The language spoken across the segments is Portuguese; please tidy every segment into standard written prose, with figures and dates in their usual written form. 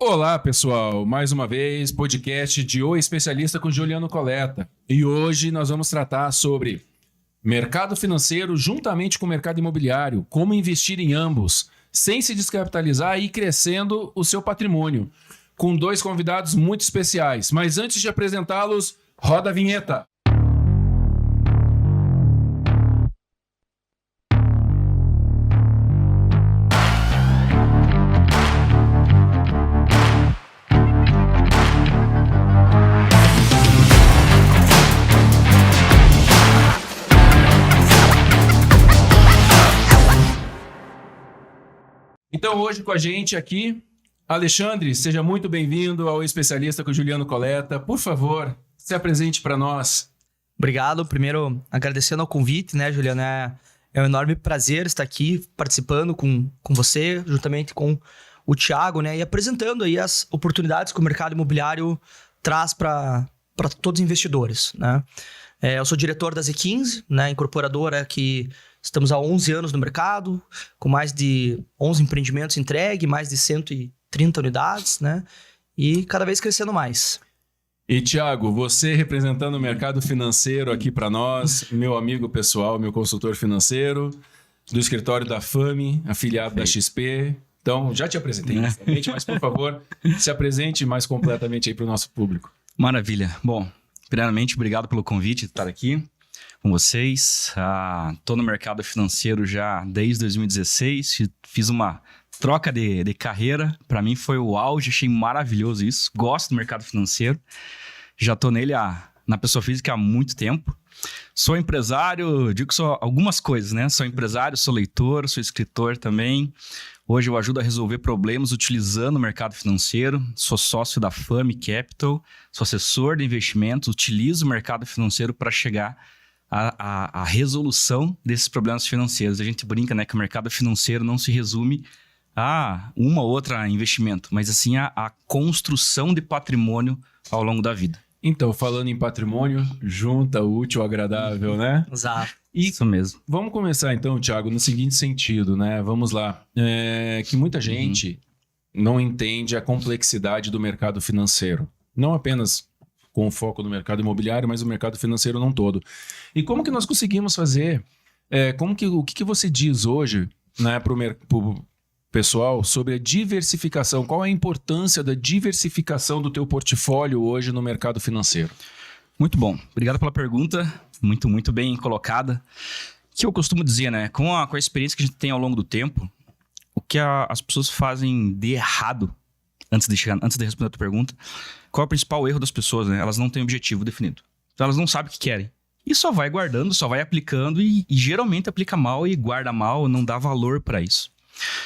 Olá, pessoal. Mais uma vez, podcast de O Especialista com Juliano Coleta. E hoje nós vamos tratar sobre mercado financeiro juntamente com o mercado imobiliário, como investir em ambos, sem se descapitalizar e ir crescendo o seu patrimônio, com dois convidados muito especiais. Mas antes de apresentá-los, roda a vinheta. Então, hoje com a gente aqui, Alexandre, seja muito bem-vindo ao Especialista com o Juliano Coleta. Por favor, se apresente para nós. Obrigado. Primeiro, agradecendo ao convite, né, Juliano? É um enorme prazer estar aqui participando com você, juntamente com o Thiago, né? E apresentando aí as oportunidades que o mercado imobiliário traz para todos os investidores, né? Eu sou diretor da Z15, né, incorporadora que estamos há 11 anos no mercado, com mais de 11 empreendimentos entregues, mais de 130 unidades, né? E cada vez crescendo mais. E, Thiago, você representando o mercado financeiro aqui para nós, meu amigo pessoal, meu consultor financeiro, do escritório da FAMI, afiliado da XP. Então, já te apresentei inicialmente, mas, por favor, se apresente mais completamente aí para o nosso público. Maravilha. Bom, primeiramente, obrigado pelo convite de estar aqui com vocês. Estou no mercado financeiro já desde 2016, fiz uma troca de carreira. Para mim foi o auge, achei maravilhoso isso. Gosto do mercado financeiro, já estou nele na pessoa física há muito tempo. Sou empresário, digo que sou algumas coisas, né? Sou empresário, sou leitor, sou escritor também. Hoje eu ajudo a resolver problemas utilizando o mercado financeiro. Sou sócio da FAMI Capital, sou assessor de investimentos, utilizo o mercado financeiro para chegar a resolução desses problemas financeiros. A gente brinca, né, que o mercado financeiro não se resume a uma ou outra investimento, mas assim a construção de patrimônio ao longo da vida. Então, falando em patrimônio, junta o útil ao agradável, né? Exato. Isso mesmo. Vamos começar então, Thiago, no seguinte sentido, né? Vamos lá. Que muita gente não entende a complexidade do mercado financeiro. Não apenas com o foco no mercado imobiliário, mas o mercado financeiro não todo. E como que nós conseguimos fazer? O que você diz hoje, né, para o pessoal sobre a diversificação? Qual a importância da diversificação do teu portfólio hoje no mercado financeiro? Muito bom. Obrigado pela pergunta. Muito, muito bem colocada. O que eu costumo dizer, né? Com a experiência que a gente tem ao longo do tempo, o que as pessoas fazem de errado, antes de responder a tua pergunta, qual é o principal erro das pessoas, né? Elas não têm objetivo definido. Então elas não sabem o que querem. E só vai guardando, só vai aplicando e geralmente aplica mal e guarda mal, não dá valor para isso.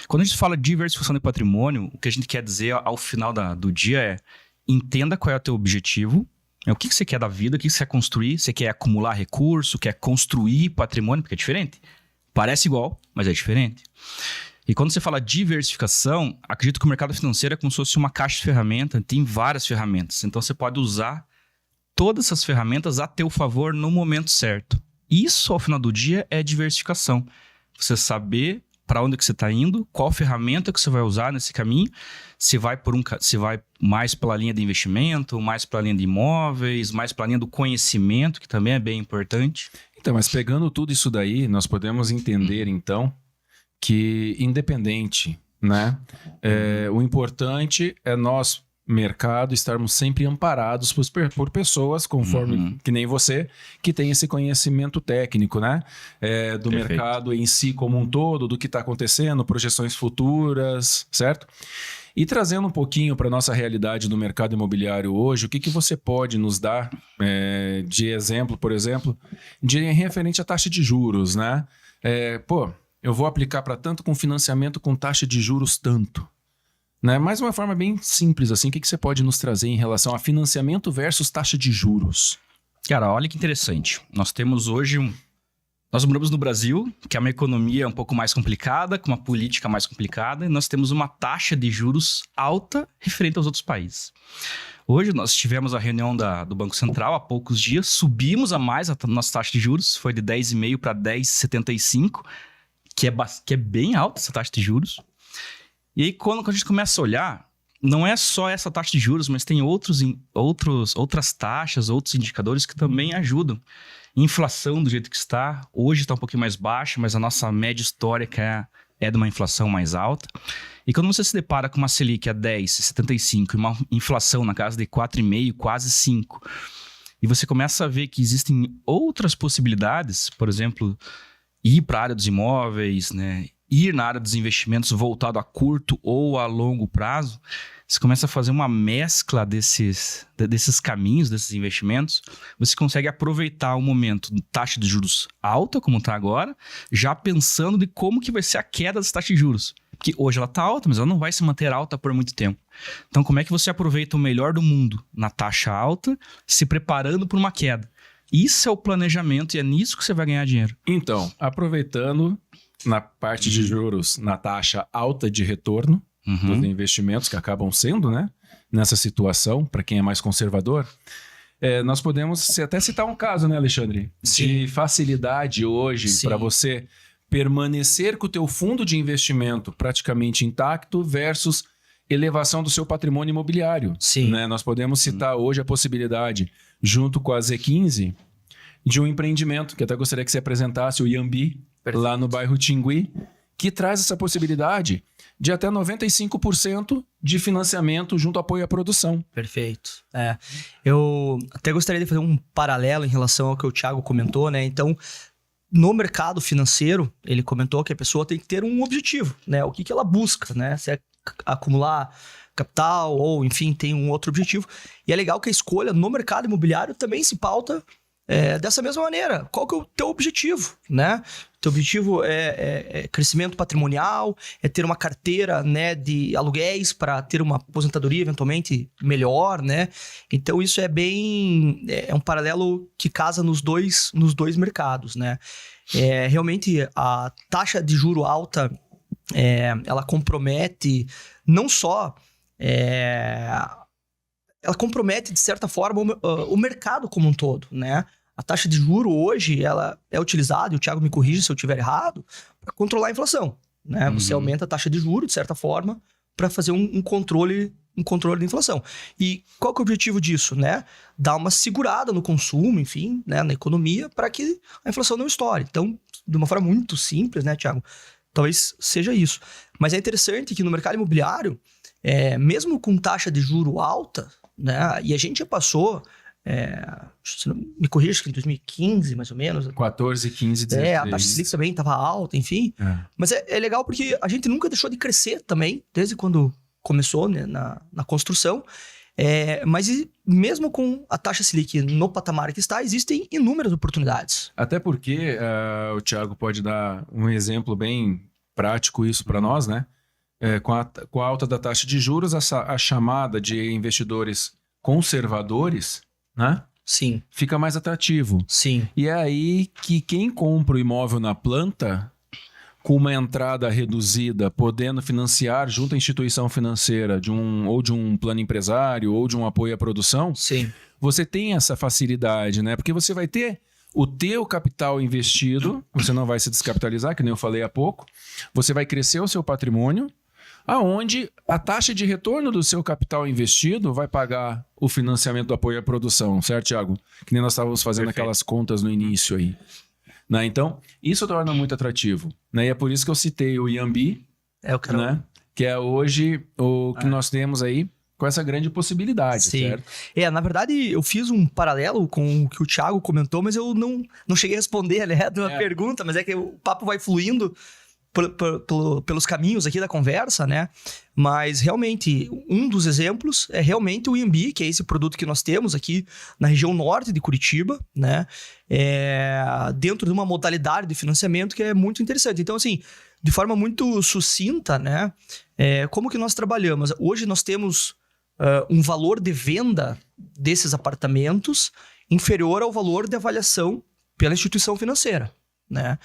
Quando a gente fala de diversificação de patrimônio, o que a gente quer dizer ao final do dia é: entenda qual é o teu objetivo, o que você quer da vida, o que você quer construir. Você quer acumular recurso, quer construir patrimônio, porque é diferente. Parece igual, mas é diferente. E quando você fala diversificação, acredito que o mercado financeiro é como se fosse uma caixa de ferramentas, tem várias ferramentas. Então você pode usar todas essas ferramentas a teu favor no momento certo. Isso, ao final do dia, é diversificação. Você saber para onde que você está indo, qual ferramenta que você vai usar nesse caminho, se vai mais pela linha de investimento, mais pela linha de imóveis, mais pela linha do conhecimento, que também é bem importante. Então, mas pegando tudo isso daí, nós podemos entender, então, que independente, né? O importante é nós, mercado, estarmos sempre amparados por pessoas, conforme que nem você, que tem esse conhecimento técnico, né? Do Perfeito. mercado em si como um todo, do que está acontecendo, projeções futuras, certo? E trazendo um pouquinho para a nossa realidade no mercado imobiliário hoje, o que você pode nos dar de exemplo, por exemplo, de referente à taxa de juros, né? Eu vou aplicar para tanto com financiamento com taxa de juros tanto. Né? Mais uma forma bem simples, assim, o que você pode nos trazer em relação a financiamento versus taxa de juros? Cara, olha que interessante. Nós temos hoje Nós moramos no Brasil, que é uma economia um pouco mais complicada, com uma política mais complicada, e nós temos uma taxa de juros alta referente aos outros países. Hoje nós tivemos a reunião do Banco Central há poucos dias, subimos a mais a nossa taxa de juros, foi de 10,5 para 10,75, que é bem alta essa taxa de juros. E aí quando a gente começa a olhar, não é só essa taxa de juros, mas tem outras taxas, outros indicadores que também ajudam. Inflação do jeito que está, hoje está um pouquinho mais baixa, mas a nossa média histórica é de uma inflação mais alta. E quando você se depara com uma Selic a 10,75 e uma inflação na casa de 4,5, quase 5, e você começa a ver que existem outras possibilidades, por exemplo, ir para a área dos imóveis, né? Ir na área dos investimentos voltado a curto ou a longo prazo, você começa a fazer uma mescla desses caminhos, desses investimentos, você consegue aproveitar o momento de taxa de juros alta, como está agora, já pensando de como que vai ser a queda dessa taxa de juros. Porque hoje ela está alta, mas ela não vai se manter alta por muito tempo. Então, como é que você aproveita o melhor do mundo na taxa alta, se preparando para uma queda? Isso é o planejamento e é nisso que você vai ganhar dinheiro. Então, aproveitando na parte de juros, na taxa alta de retorno dos investimentos que acabam sendo, né? Nessa situação, para quem é mais conservador, nós podemos até citar um caso, né, Alexandre? Sim. De facilidade hoje para você permanecer com o teu fundo de investimento praticamente intacto versus elevação do seu patrimônio imobiliário. Sim. Né? Nós podemos citar hoje a possibilidade, junto com a Z15, de um empreendimento, que até gostaria que você apresentasse, o Iambi, lá no bairro Tingui, que traz essa possibilidade de até 95% de financiamento junto ao apoio à produção. Perfeito. Eu até gostaria de fazer um paralelo em relação ao que o Thiago comentou, né? Então, no mercado financeiro, ele comentou que a pessoa tem que ter um objetivo, né? O que ela busca, né? Se é acumular capital ou, enfim, tem um outro objetivo. E é legal que a escolha no mercado imobiliário também se pauta dessa mesma maneira. Qual que é o teu objetivo, né? Teu objetivo é crescimento patrimonial, é ter uma carteira, né, de aluguéis para ter uma aposentadoria eventualmente melhor, né? Então isso é um paralelo que casa nos dois mercados, né? Realmente a taxa de juro alta, ela compromete não só ela compromete, de certa forma, o mercado como um todo, né? A taxa de juro hoje, ela é utilizada, e o Thiago me corrige se eu estiver errado, para controlar a inflação, né? Você aumenta a taxa de juro, de certa forma, para fazer um controle da inflação. E qual que é o objetivo disso, né? Dar uma segurada no consumo, enfim, né? Na economia, para que a inflação não estoure. Então, de uma forma muito simples, né, Thiago? Talvez seja isso. Mas é interessante que no mercado imobiliário, mesmo com taxa de juro alta, né? E a gente já passou, se não me corrija, acho que em 2015, mais ou menos. 14, 15, 16. A taxa de Selic também estava alta, enfim. Mas é legal porque a gente nunca deixou de crescer também, desde quando começou, né, na construção. Mas mesmo com a taxa Selic no patamar que está, existem inúmeras oportunidades. Até porque o Thiago pode dar um exemplo bem prático isso para nós, né? Com a alta da taxa de juros, a chamada de investidores conservadores, né? Sim. Fica mais atrativo. Sim. E é aí que quem compra o imóvel na planta, com uma entrada reduzida, podendo financiar junto à instituição financeira ou de um plano empresário ou de um apoio à produção, Sim. você tem essa facilidade, né? Porque você vai ter o teu capital investido, você não vai se descapitalizar, que nem eu falei há pouco, você vai crescer o seu patrimônio, aonde a taxa de retorno do seu capital investido vai pagar o financiamento do apoio à produção, certo, Thiago? Que nem nós estávamos fazendo aquelas contas no início aí. Né? Então, isso torna muito atrativo. Né? E é por isso que eu citei o Iambi, né? Que é hoje o que nós temos aí com essa grande possibilidade, Sim. certo? Na verdade, eu fiz um paralelo com o que o Thiago comentou, mas eu não cheguei a responder, né, de uma pergunta, mas é que o papo vai fluindo pelos caminhos aqui da conversa, né? Mas realmente, um dos exemplos é realmente o Iambi, que é esse produto que nós temos aqui na região norte de Curitiba, né? Dentro de uma modalidade de financiamento que é muito interessante. Então, assim, de forma muito sucinta, né? Como que nós trabalhamos? Hoje nós temos um valor de venda desses apartamentos inferior ao valor de avaliação pela instituição financeira, né?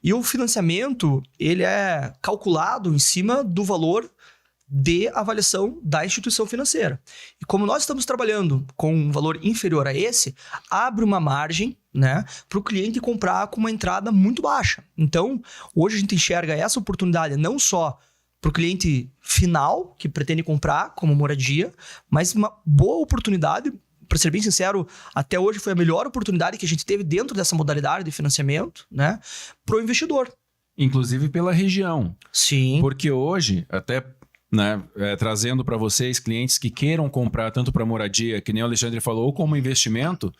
E o financiamento, ele é calculado em cima do valor de avaliação da instituição financeira. E como nós estamos trabalhando com um valor inferior a esse, abre uma margem, né, para o cliente comprar com uma entrada muito baixa. Então, hoje a gente enxerga essa oportunidade não só para o cliente final que pretende comprar como moradia, mas uma boa oportunidade. Para ser bem sincero, até hoje foi a melhor oportunidade que a gente teve dentro dessa modalidade de financiamento, né, para o investidor. Inclusive pela região. Sim. Porque hoje, até né, trazendo para vocês clientes que queiram comprar tanto para moradia, que nem o Alexandre falou, ou como investimento,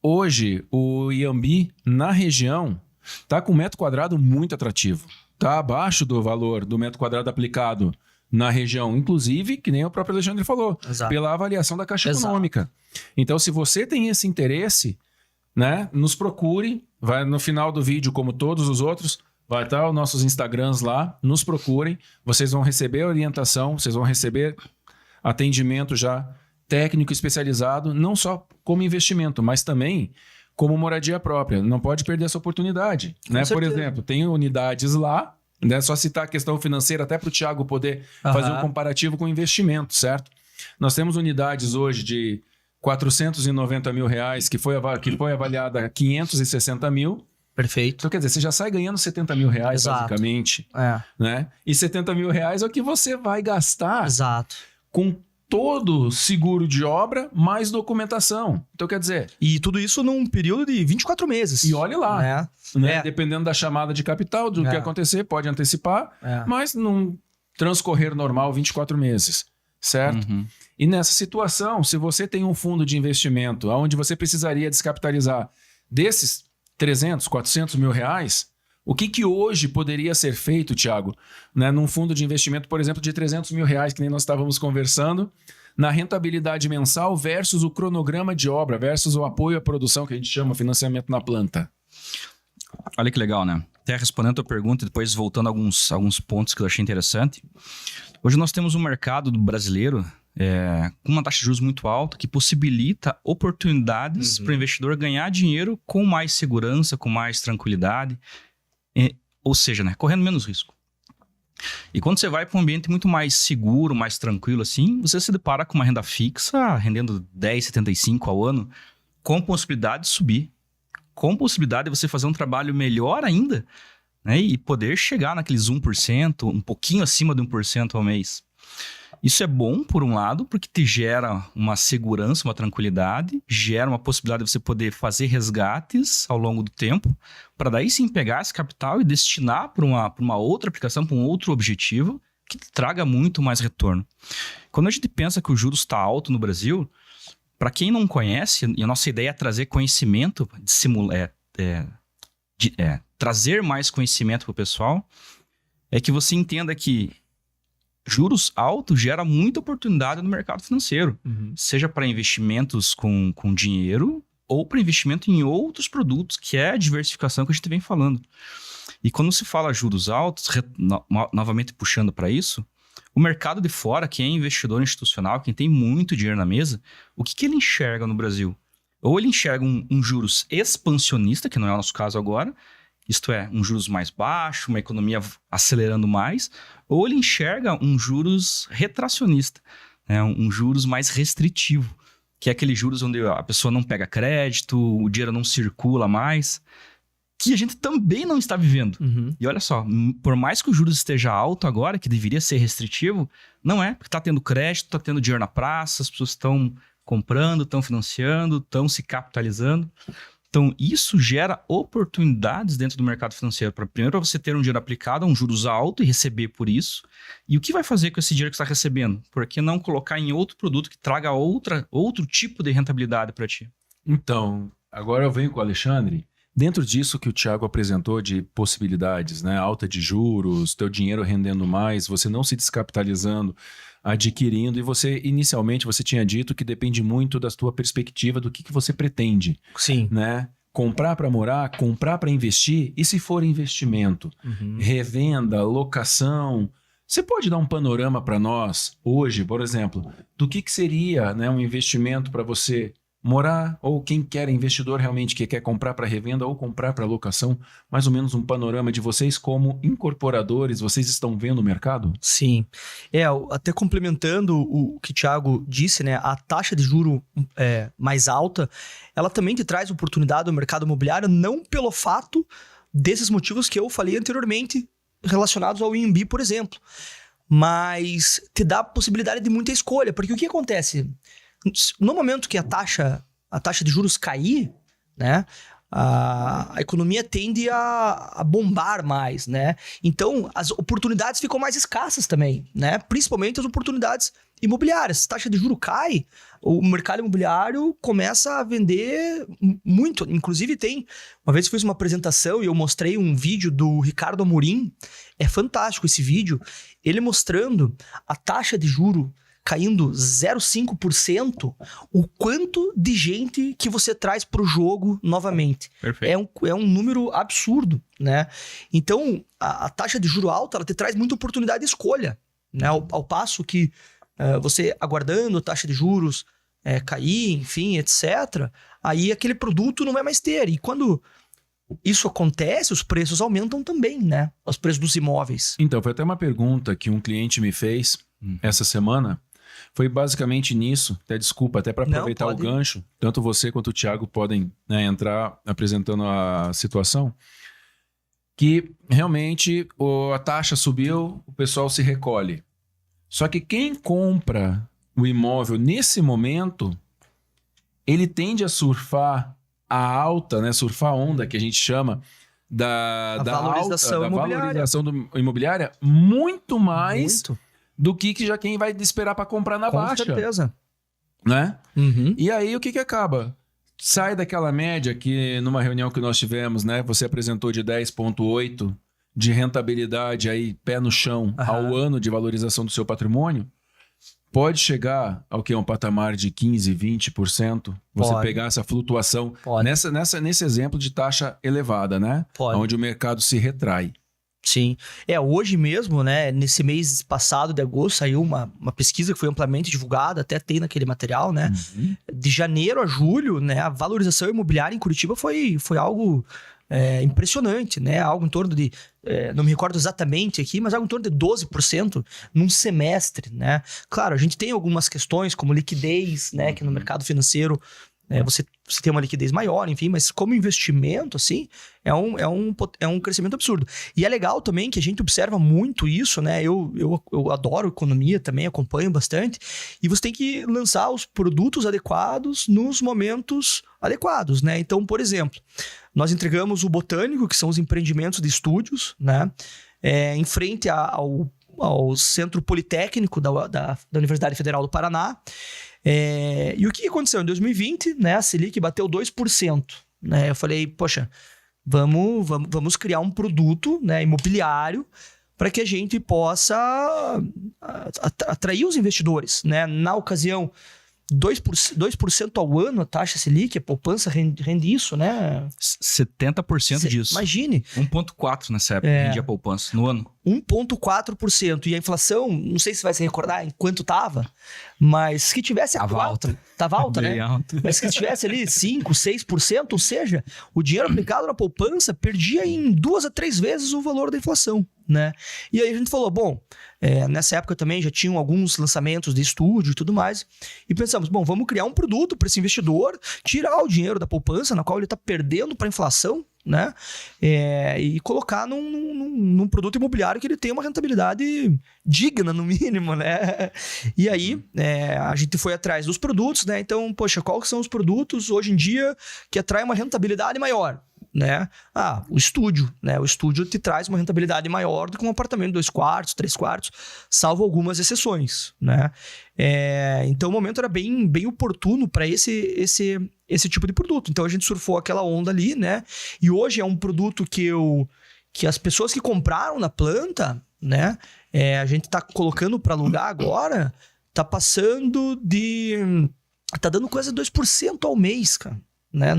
hoje o Iambi na região está com um metro quadrado muito atrativo. Está abaixo do valor do metro quadrado aplicado na região, inclusive, que nem o próprio Alexandre falou, Exato. pela avaliação da Caixa Exato. Econômica. Então, se você tem esse interesse, né, nos procure, vai no final do vídeo, como todos os outros, vai estar os nossos Instagrams lá, nos procurem, vocês vão receber orientação, vocês vão receber atendimento já técnico especializado, não só como investimento, mas também como moradia própria. Não pode perder essa oportunidade. Né? Por certeza. exemplo, tem unidades lá, né? Só citar a questão financeira, até para o Thiago poder fazer um comparativo com investimento, certo? Nós temos unidades hoje de 490 mil reais, que foi avaliada a 560 mil. Perfeito. Então, quer dizer, você já sai ganhando 70 mil reais, Exato. basicamente. É. Né? E 70 mil reais é o que você vai gastar Exato. com todo seguro de obra, mais documentação. Então, quer dizer... E tudo isso num período de 24 meses. E olhe lá. Né? Né? É. Dependendo da chamada de capital, do que acontecer, pode antecipar, É. mas num transcorrer normal, 24 meses. Certo? Uhum. E nessa situação, se você tem um fundo de investimento onde você precisaria descapitalizar desses 300, 400 mil reais, o que hoje poderia ser feito, Thiago, né, num fundo de investimento, por exemplo, de 300 mil reais, que nem nós estávamos conversando, na rentabilidade mensal versus o cronograma de obra, versus o apoio à produção, que a gente chama financiamento na planta? Olha que legal, né? Até respondendo a tua pergunta e depois voltando a alguns pontos que eu achei interessante. Hoje nós temos um mercado brasileiro com uma taxa de juros muito alta que possibilita oportunidades para o investidor ganhar dinheiro com mais segurança, com mais tranquilidade, ou seja, né, correndo menos risco. E quando você vai para um ambiente muito mais seguro, mais tranquilo assim, você se depara com uma renda fixa rendendo 10,75 ao ano, com possibilidade de subir, com possibilidade de você fazer um trabalho melhor ainda, né, e poder chegar naqueles 1%, um pouquinho acima de 1% ao mês. Isso é bom, por um lado, porque te gera uma segurança, uma tranquilidade, gera uma possibilidade de você poder fazer resgates ao longo do tempo, para daí sim pegar esse capital e destinar para uma outra aplicação, para um outro objetivo, que te traga muito mais retorno. Quando a gente pensa que o juros está alto no Brasil, para quem não conhece, e a nossa ideia é trazer conhecimento, trazer mais conhecimento para o pessoal, é que você entenda que juros altos gera muita oportunidade no mercado financeiro, seja para investimentos com dinheiro ou para investimento em outros produtos, que é a diversificação que a gente vem falando. E quando se fala juros altos, novamente puxando para isso, o mercado de fora, quem é investidor institucional, quem tem muito dinheiro na mesa, o que ele enxerga no Brasil? Ou ele enxerga um juros expansionista, que não é o nosso caso agora, isto é, um juros mais baixo, uma economia acelerando mais, ou ele enxerga um juros retracionista, né? Um juros mais restritivo, que é aquele juros onde a pessoa não pega crédito, o dinheiro não circula mais, que a gente também não está vivendo. E olha só, por mais que o juros esteja alto agora, que deveria ser restritivo, não é, porque está tendo crédito, está tendo dinheiro na praça, as pessoas estão comprando, estão financiando, estão se capitalizando. Então, isso gera oportunidades dentro do mercado financeiro. Primeiro, para você ter um dinheiro aplicado a um juros alto e receber por isso. E o que vai fazer com esse dinheiro que você está recebendo? Por que não colocar em outro produto que traga outro tipo de rentabilidade para ti? Então, agora eu venho com o Alexandre. Dentro disso que o Thiago apresentou de possibilidades, né? Alta de juros, teu dinheiro rendendo mais, você não se descapitalizando, adquirindo, e você, inicialmente, você tinha dito que depende muito da tua perspectiva, do que você pretende. Sim. Né? Comprar para morar, comprar para investir, e se for investimento, revenda, locação, você pode dar um panorama para nós, hoje, por exemplo, do que seria, né, um investimento para você morar, ou quem quer investidor realmente que quer comprar para revenda ou comprar para locação, mais ou menos um panorama de vocês como incorporadores, vocês estão vendo o mercado? Sim. Até complementando o que o Thiago disse, né, a taxa de juro mais alta, ela também te traz oportunidade no mercado imobiliário, não pelo fato desses motivos que eu falei anteriormente, relacionados ao IMB, por exemplo. mas te dá a possibilidade de muita escolha, porque o que acontece? No momento que a taxa de juros cair, né, a economia tende a bombar mais, né? Então, as oportunidades ficam mais escassas também, né? Principalmente as oportunidades imobiliárias. Se a taxa de juros cai, o mercado imobiliário começa a vender muito. Inclusive, uma vez eu fiz uma apresentação e eu mostrei um vídeo do Ricardo Amorim. É fantástico esse vídeo. Ele mostrando a taxa de juros caindo 0,5%, o quanto de gente que você traz para o jogo novamente. Perfeito. É um número absurdo, né? Então, a taxa de juro alta, ela te traz muita oportunidade de escolha, né? Ao passo que você aguardando a taxa de juros cair, enfim, etc., aí aquele produto não vai mais ter. E quando isso acontece, os preços aumentam também, né? Os preços dos imóveis. Então, foi até uma pergunta que um cliente me fez essa semana. Foi basicamente nisso, até para aproveitar o gancho, tanto você quanto o Thiago podem, né, entrar apresentando a situação, que realmente a taxa subiu, o pessoal se recolhe. Só que quem compra o imóvel nesse momento, ele tende a surfar a alta, né, surfar a onda que a gente chama da valorização imobiliária muito mais do que já quem vai esperar para comprar na baixa. Com certeza. Né? Uhum. E aí o que acaba? Sai daquela média que numa reunião que nós tivemos, né, você apresentou de 10,8 de rentabilidade aí, pé no chão, ao ano de valorização do seu patrimônio, pode chegar ao que é um patamar de 15%, 20%, você pegar essa flutuação nesse exemplo de taxa elevada, né? Onde o mercado se retrai. Sim. Hoje mesmo, né, nesse mês passado de agosto, saiu uma pesquisa que foi amplamente divulgada, até tem naquele material, né? Uhum. De janeiro a julho, né, a valorização imobiliária em Curitiba foi algo impressionante, né? Algo em torno de, não me recordo exatamente aqui, mas algo em torno de 12% num semestre, né? Claro, a gente tem algumas questões como liquidez, né? Que no mercado financeiro você tem uma liquidez maior, enfim, mas como investimento, assim, é um crescimento absurdo. E é legal também que a gente observa muito isso, né? Eu adoro economia também, acompanho bastante, e você tem que lançar os produtos adequados nos momentos adequados, né? Então, por exemplo, nós entregamos o Botânico, que são os empreendimentos de estúdios, né? Em frente ao Centro Politécnico da Universidade Federal do Paraná. E o que aconteceu? Em 2020, né, a Selic bateu 2%. Né? Eu falei, poxa, vamos criar um produto, né, imobiliário para que a gente possa atrair os investidores. Né? Na ocasião, 2% ao ano a taxa Selic, a poupança rende isso, né? 70% disso. Imagine. 1,4% nessa época, rendia a poupança no ano. 1,4%. E a inflação, não sei se vai se recordar em quanto estava, mas que tivesse a 4%. Estava alta, né? Alto. Mas que tivesse ali 5%, 6%, ou seja, o dinheiro aplicado na poupança perdia em 2 a 3 vezes o valor da inflação, né? E aí a gente falou, bom, nessa época também já tinham alguns lançamentos de estúdio e tudo mais, e pensamos, bom, vamos criar um produto para esse investidor, tirar o dinheiro da poupança, na qual ele está perdendo para a inflação, né? E colocar num produto imobiliário que ele tenha uma rentabilidade digna, no mínimo, né? E aí, a gente foi atrás dos produtos, né? Então, poxa, quais são os produtos hoje em dia que atraem uma rentabilidade maior? Né? O estúdio, né? O estúdio te traz uma rentabilidade maior do que um apartamento de 2 quartos, 3 quartos, salvo algumas exceções, né? Então o momento era bem, bem oportuno para esse tipo de produto. Então a gente surfou aquela onda ali, né? E hoje é um produto que as pessoas que compraram na planta, né? A gente tá colocando para alugar agora, tá passando tá dando quase 2% ao mês, cara. Né?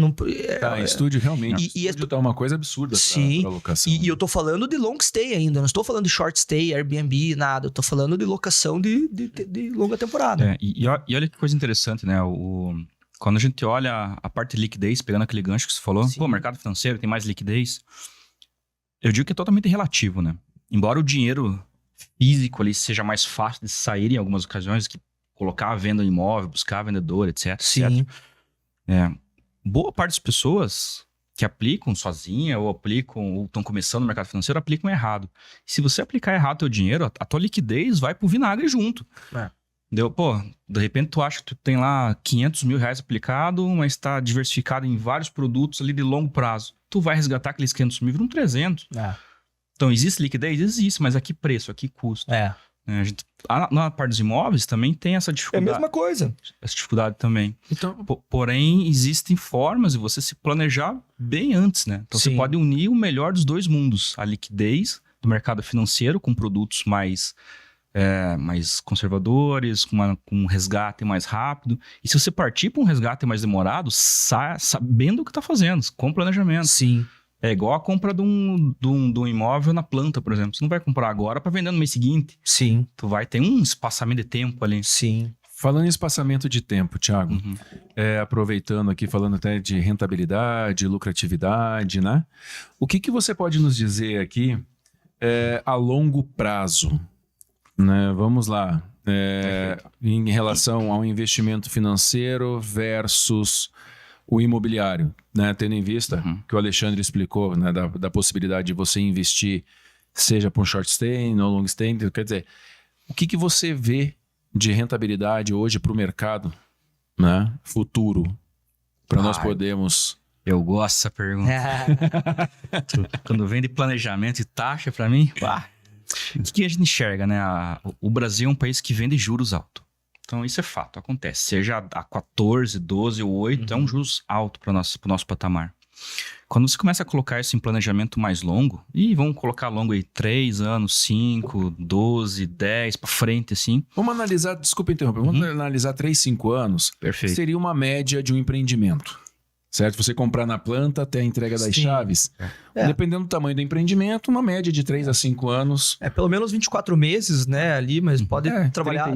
Estúdio realmente. Estúdio tá uma coisa absurda para locação. E eu tô falando de long stay ainda, não estou falando de short stay, Airbnb, nada. Eu tô falando de locação de longa temporada. E olha que coisa interessante, né? Quando a gente olha a parte de liquidez, pegando aquele gancho que você falou, o mercado financeiro tem mais liquidez. Eu digo que é totalmente relativo, né? Embora o dinheiro físico ali seja mais fácil de sair em algumas ocasiões, que colocar a venda no imóvel, buscar vendedor, etc. Sim. Boa parte das pessoas que aplicam sozinha ou aplicam ou estão começando no mercado financeiro, aplicam errado. Se você aplicar errado teu dinheiro, a tua liquidez vai pro vinagre junto. Entendeu? Pô, de repente tu acha que tu tem lá 500 mil reais aplicado, mas está diversificado em vários produtos ali de longo prazo. Tu vai resgatar aqueles 500 mil, viram 300. Então, existe liquidez? Existe, mas a que preço, a que custo? Na parte dos imóveis também tem essa dificuldade. É a mesma coisa. Essa dificuldade também. Então, Porém, existem formas de você se planejar bem antes, né? Então, Sim. você pode unir o melhor dos dois mundos. A liquidez do mercado financeiro com produtos mais conservadores, com um resgate mais rápido. E se você partir para um resgate mais demorado, sabendo o que está fazendo, com planejamento. Sim. É igual a compra de um imóvel na planta, por exemplo. Você não vai comprar agora para vender no mês seguinte. Sim. Tu vai ter um espaçamento de tempo ali. Sim. falando em espaçamento de tempo, Thiago, aproveitando aqui, falando até de rentabilidade, lucratividade, né? O que você pode nos dizer aqui a longo prazo? Né? Vamos lá. Em relação ao investimento financeiro versus o imobiliário, né? Tendo em vista que o Alexandre explicou, né, da possibilidade de você investir, seja para um short stay ou long stay, quer dizer, o que você vê de rentabilidade hoje para o mercado, né, futuro, para nós podermos... Eu gosto dessa pergunta. Quando vem de planejamento e taxa para mim, o que a gente enxerga, né? O Brasil é um país que vende juros altos. Então, isso é fato, acontece. Seja a 14, 12 ou 8, é um juros alto para o nosso patamar. Quando você começa a colocar isso em planejamento mais longo, e vamos colocar longo aí 3 anos, 5, 12, 10, para frente, assim. Vamos analisar, desculpa interromper, vamos analisar 3, 5 anos. Perfeito. Seria uma média de um empreendimento. Certo? Você comprar na planta até a entrega das chaves. Dependendo do tamanho do empreendimento, uma média de 3 a 5 anos. Pelo menos 24 meses, né, ali, mas pode trabalhar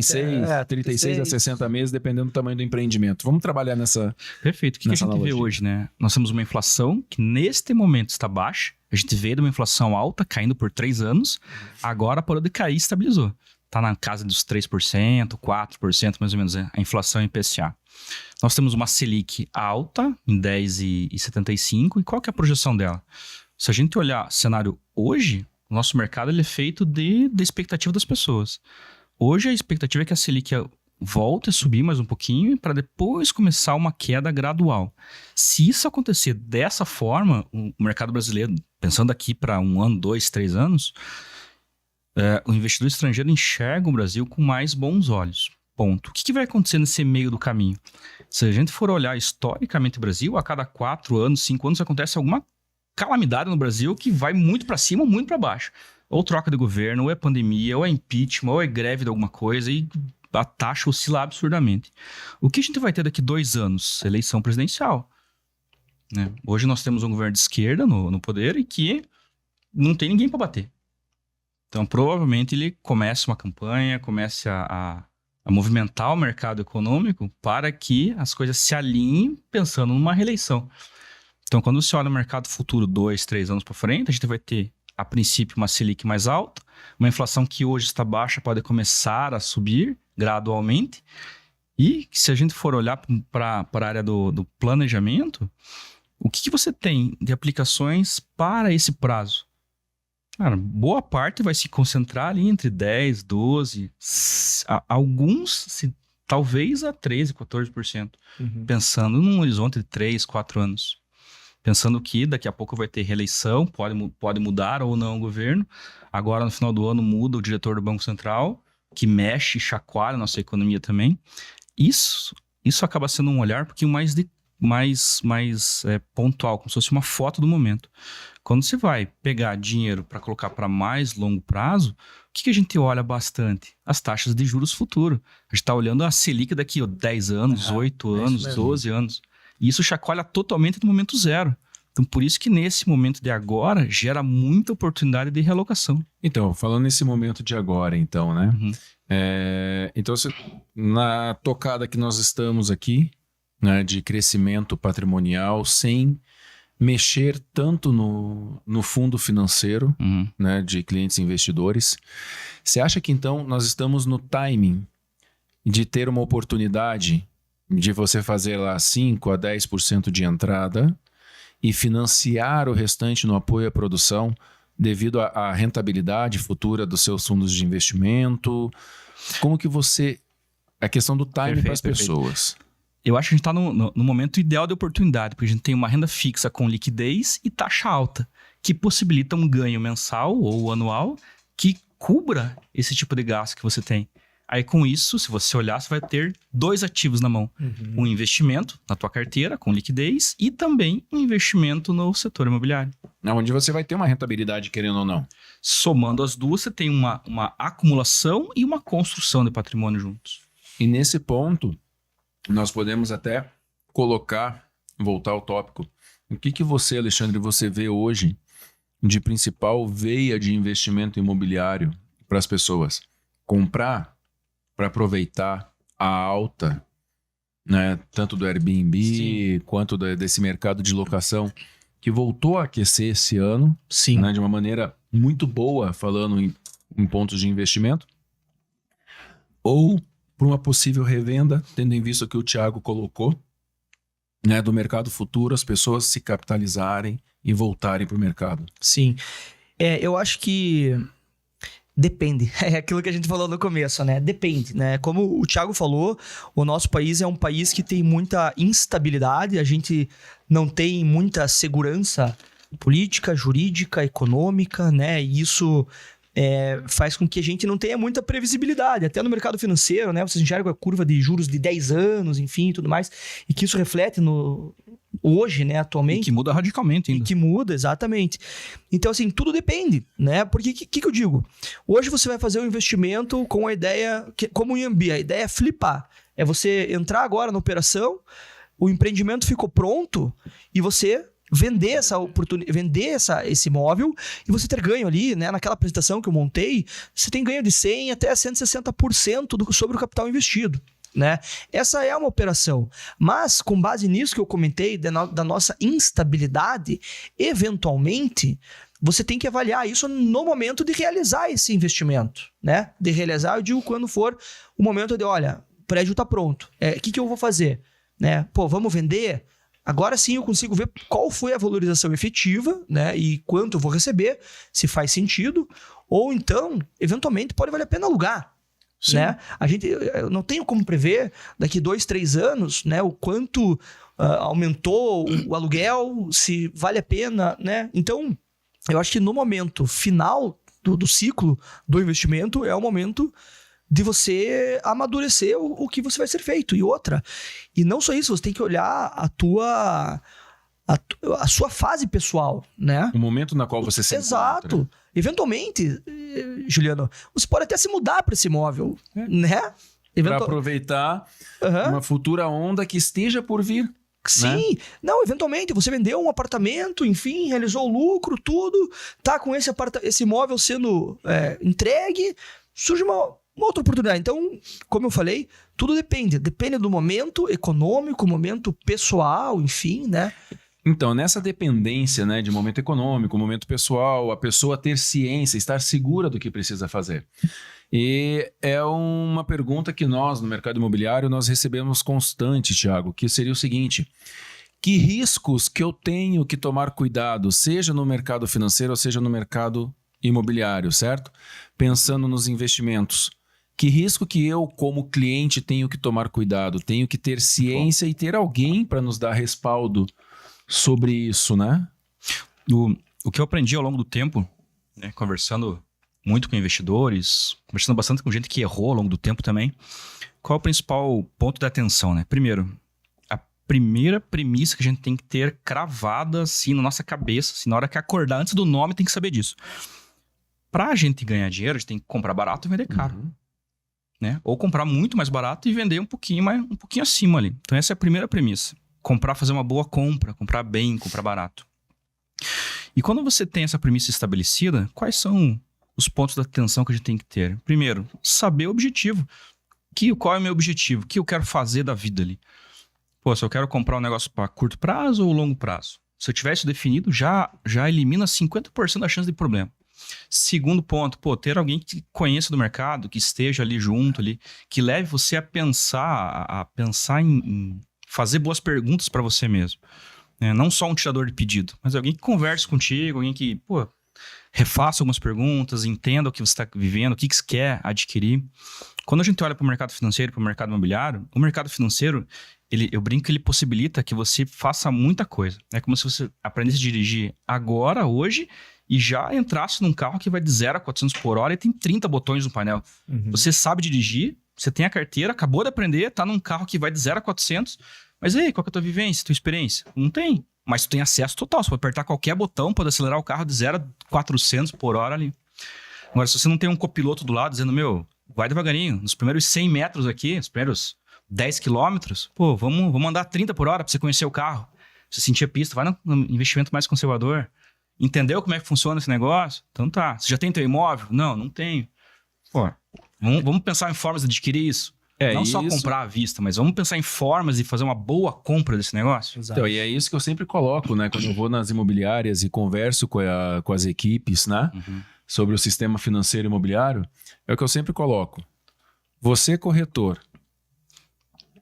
36 a 60 meses, dependendo do tamanho do empreendimento. Vamos trabalhar nessa... Perfeito. O que a gente vê hoje, né? Nós temos uma inflação que neste momento está baixa. A gente veio de uma inflação alta, caindo por 3 anos. Agora parou de cair e estabilizou. Está na casa dos 3%, 4% mais ou menos, a inflação em IPCA. Nós temos uma Selic alta, em 10,75, e qual que é a projeção dela? Se a gente olhar o cenário hoje, o nosso mercado ele é feito da expectativa das pessoas. Hoje a expectativa é que a Selic volte a subir mais um pouquinho para depois começar uma queda gradual. Se isso acontecer dessa forma, o mercado brasileiro, pensando aqui para 1 ano, 2, 3 anos, o investidor estrangeiro enxerga o Brasil com mais bons olhos. Ponto. O que vai acontecer nesse meio do caminho? Se a gente for olhar historicamente o Brasil, a cada 4 anos, 5 anos, acontece alguma calamidade no Brasil que vai muito para cima ou muito para baixo. Ou troca de governo, ou é pandemia, ou é impeachment, ou é greve de alguma coisa e a taxa oscila absurdamente. O que a gente vai ter daqui 2 anos? Eleição presidencial. Né? Hoje nós temos um governo de esquerda no poder e que não tem ninguém para bater. Então, provavelmente, ele começa uma campanha, comece a movimentar o mercado econômico para que as coisas se alinhem pensando numa reeleição. Então, quando você olha o mercado futuro 2, 3 anos para frente, a gente vai ter, a princípio, uma Selic mais alta, uma inflação que hoje está baixa pode começar a subir gradualmente, e se a gente for olhar para a área do planejamento, o que você tem de aplicações para esse prazo? Cara, boa parte vai se concentrar ali entre 10, 12, alguns, talvez a 13, 14%. Pensando num horizonte de 3, 4 anos. Pensando que daqui a pouco vai ter reeleição, pode mudar ou não o governo. Agora, no final do ano, muda o diretor do Banco Central, que mexe e chacoalha a nossa economia também. Isso acaba sendo um olhar um pouquinho mais pontual, como se fosse uma foto do momento. Quando você vai pegar dinheiro para colocar para mais longo prazo, o que a gente olha bastante? As taxas de juros futuro. A gente está olhando a Selic daqui 10 anos, 8 anos, 12 anos. E isso chacoalha totalmente no momento zero. Então, por isso que nesse momento de agora, gera muita oportunidade de realocação. Então, falando nesse momento de agora, então, né? Então, na tocada que nós estamos aqui, né, de crescimento patrimonial, sem mexer tanto no fundo financeiro, né, de clientes e investidores. Você acha que então nós estamos no timing de ter uma oportunidade de você fazer lá 5 a 10% de entrada e financiar o restante no apoio à produção devido à rentabilidade futura dos seus fundos de investimento? Como que você... A questão do time para as pessoas. Eu acho que a gente está no momento ideal de oportunidade, porque a gente tem uma renda fixa com liquidez e taxa alta, que possibilita um ganho mensal ou anual que cubra esse tipo de gasto que você tem. Aí com isso, se você olhar, você vai ter 2 ativos na mão. Um investimento na tua carteira com liquidez e também um investimento no setor imobiliário. Onde você vai ter uma rentabilidade, querendo ou não. Somando as duas, você tem uma acumulação e uma construção de patrimônio juntos. E nesse ponto, nós podemos até voltar ao tópico. O que você, Alexandre, você vê hoje de principal veia de investimento imobiliário para as pessoas? Comprar para aproveitar a alta, né, tanto do Airbnb Sim. quanto desse mercado de locação, que voltou a aquecer esse ano, Sim. né, de uma maneira muito boa, falando em pontos de investimento, ou por uma possível revenda, tendo em vista o que o Thiago colocou, né, do mercado futuro, as pessoas se capitalizarem e voltarem para o mercado. Sim. Eu acho que depende. É aquilo que a gente falou no começo, né? Depende, né? Como o Thiago falou, o nosso país é um país que tem muita instabilidade, a gente não tem muita segurança política, jurídica, econômica, né? E isso faz com que a gente não tenha muita previsibilidade. Até no mercado financeiro, né? Vocês enxergam a curva de juros de 10 anos, enfim, tudo mais. E que isso reflete hoje, né? Atualmente. E que muda radicalmente ainda. E que muda, exatamente. Então, assim, tudo depende, né? Porque o que eu digo? Hoje você vai fazer um investimento com a ideia, como o IMB, a ideia é flipar. É você entrar agora na operação, o empreendimento ficou pronto e você vender essa oportunidade, vender esse imóvel e você ter ganho ali, né? Naquela apresentação que eu montei, você tem ganho de 100% até 160% sobre o capital investido, né? Essa é uma operação. Mas, com base nisso que eu comentei, da nossa instabilidade, eventualmente, você tem que avaliar isso no momento de realizar esse investimento, né? De realizar, eu digo, quando for o momento de, olha, o prédio está pronto. O que eu vou fazer? Né? Pô, vamos vender? Agora sim eu consigo ver qual foi a valorização efetiva, né? E quanto eu vou receber, se faz sentido. Ou então, eventualmente, pode valer a pena alugar. Né? Eu não tenho como prever daqui 2, 3 anos, né, o quanto aumentou o aluguel, se vale a pena, né? Então, eu acho que no momento final do ciclo do investimento é o momento de você amadurecer o que você vai ser feito. E não só isso, você tem que olhar a sua fase pessoal, né? O momento na qual você se Exato. encontra. Eventualmente, Juliano, você pode até se mudar para esse imóvel, né? Para aproveitar uma futura onda que esteja por vir. Sim. Né? Não, eventualmente, você vendeu um apartamento, enfim, realizou o lucro, tudo, tá com esse imóvel sendo entregue, surge uma outra oportunidade. Então, como eu falei, tudo depende. Depende do momento econômico, momento pessoal, enfim, né? Então, nessa dependência, né, de momento econômico, momento pessoal, a pessoa ter ciência, estar segura do que precisa fazer. E é uma pergunta que nós, no mercado imobiliário, nós recebemos constante, Thiago, que seria o seguinte: que riscos que eu tenho que tomar cuidado, seja no mercado financeiro ou seja no mercado imobiliário, certo? Pensando nos investimentos. Que risco que eu, como cliente, tenho que tomar cuidado? Tenho que ter ciência e ter alguém para nos dar respaldo sobre isso, né? O que eu aprendi ao longo do tempo, né, conversando muito com investidores, conversando bastante com gente que errou ao longo do tempo também, qual é o principal ponto de atenção, né? Primeiro, a primeira premissa que a gente tem que ter cravada assim na nossa cabeça, assim, na hora que acordar, antes do nome, tem que saber disso. Pra gente ganhar dinheiro, a gente tem que comprar barato e vender caro. Né? Ou comprar muito mais barato e vender um pouquinho acima ali. Então essa é a primeira premissa. Comprar, fazer uma boa compra, comprar bem, comprar barato. E quando você tem essa premissa estabelecida, quais são os pontos de atenção que a gente tem que ter? Primeiro, saber o objetivo. Qual é o meu objetivo? O que eu quero fazer da vida ali? Pô, se eu quero comprar um negócio para curto prazo ou longo prazo? Se eu tiver isso definido, já elimina 50% da chance de problema. Segundo ponto, ter alguém que conheça do mercado, que esteja ali junto, ali, que leve você a pensar em fazer boas perguntas para você mesmo. né? Não só um tirador de pedido, mas alguém que converse contigo, alguém que, refaça algumas perguntas, entenda o que você está vivendo, o que você quer adquirir. Quando a gente olha para o mercado financeiro, para o mercado imobiliário, o mercado financeiro, eu brinco que ele possibilita que você faça muita coisa. É como se você aprendesse a dirigir agora, hoje, e já entrasse num carro que vai de 0 a 400 por hora e tem 30 botões no painel. Você sabe dirigir, você tem a carteira, acabou de aprender, tá num carro que vai de 0 a 400, mas aí, qual que é a tua vivência, tua experiência? Não tem. Mas tu tem acesso total, você pode apertar qualquer botão, pode acelerar o carro de 0 a 400 por hora ali. Agora, se você não tem um copiloto do lado dizendo, vai devagarinho, nos primeiros 100 metros aqui, nos primeiros 10 quilômetros, vamos andar 30 por hora pra você conhecer o carro. Você sentir a pista, vai no investimento mais conservador. Entendeu como é que funciona esse negócio? Então tá. Você já tem teu imóvel? Não tenho. Vamos pensar em formas de adquirir isso. Não só comprar à vista, mas vamos pensar em formas de fazer uma boa compra desse negócio. Exato. Então, e é isso que eu sempre coloco, né? Quando eu vou nas imobiliárias e converso com as equipes, né? Sobre o sistema financeiro imobiliário, é o que eu sempre coloco. Você, corretor,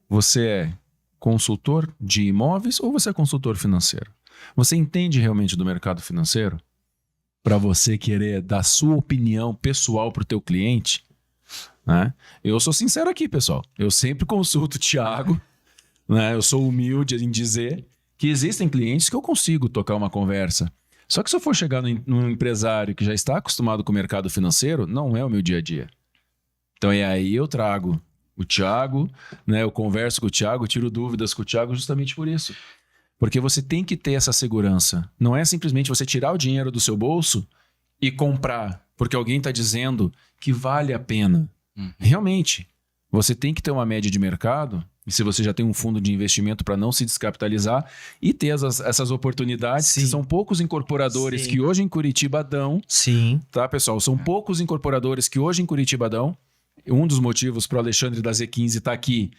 você é consultor de imóveis ou você é consultor financeiro? Você entende realmente do mercado financeiro? Para você querer dar sua opinião pessoal para o teu cliente? Né? Eu sou sincero aqui, pessoal. Eu sempre consulto o Thiago. Né? Eu sou humilde em dizer que existem clientes que eu consigo tocar uma conversa. Só que se eu for chegar num empresário que já está acostumado com o mercado financeiro, não é o meu dia a dia. Então aí eu trago o Thiago, né? Eu converso com o Thiago, tiro dúvidas com o Thiago justamente por isso. Porque você tem que ter essa segurança. Não é simplesmente você tirar o dinheiro do seu bolso e comprar, porque alguém está dizendo que vale a pena. Realmente, você tem que ter uma média de mercado, e se você já tem um fundo de investimento para não se descapitalizar e ter essas oportunidades, que são poucos incorporadores que hoje em Curitiba dão. Sim. Tá, pessoal? São poucos incorporadores que hoje em Curitiba dão. Um dos motivos para o Alexandre da Z15 estar aqui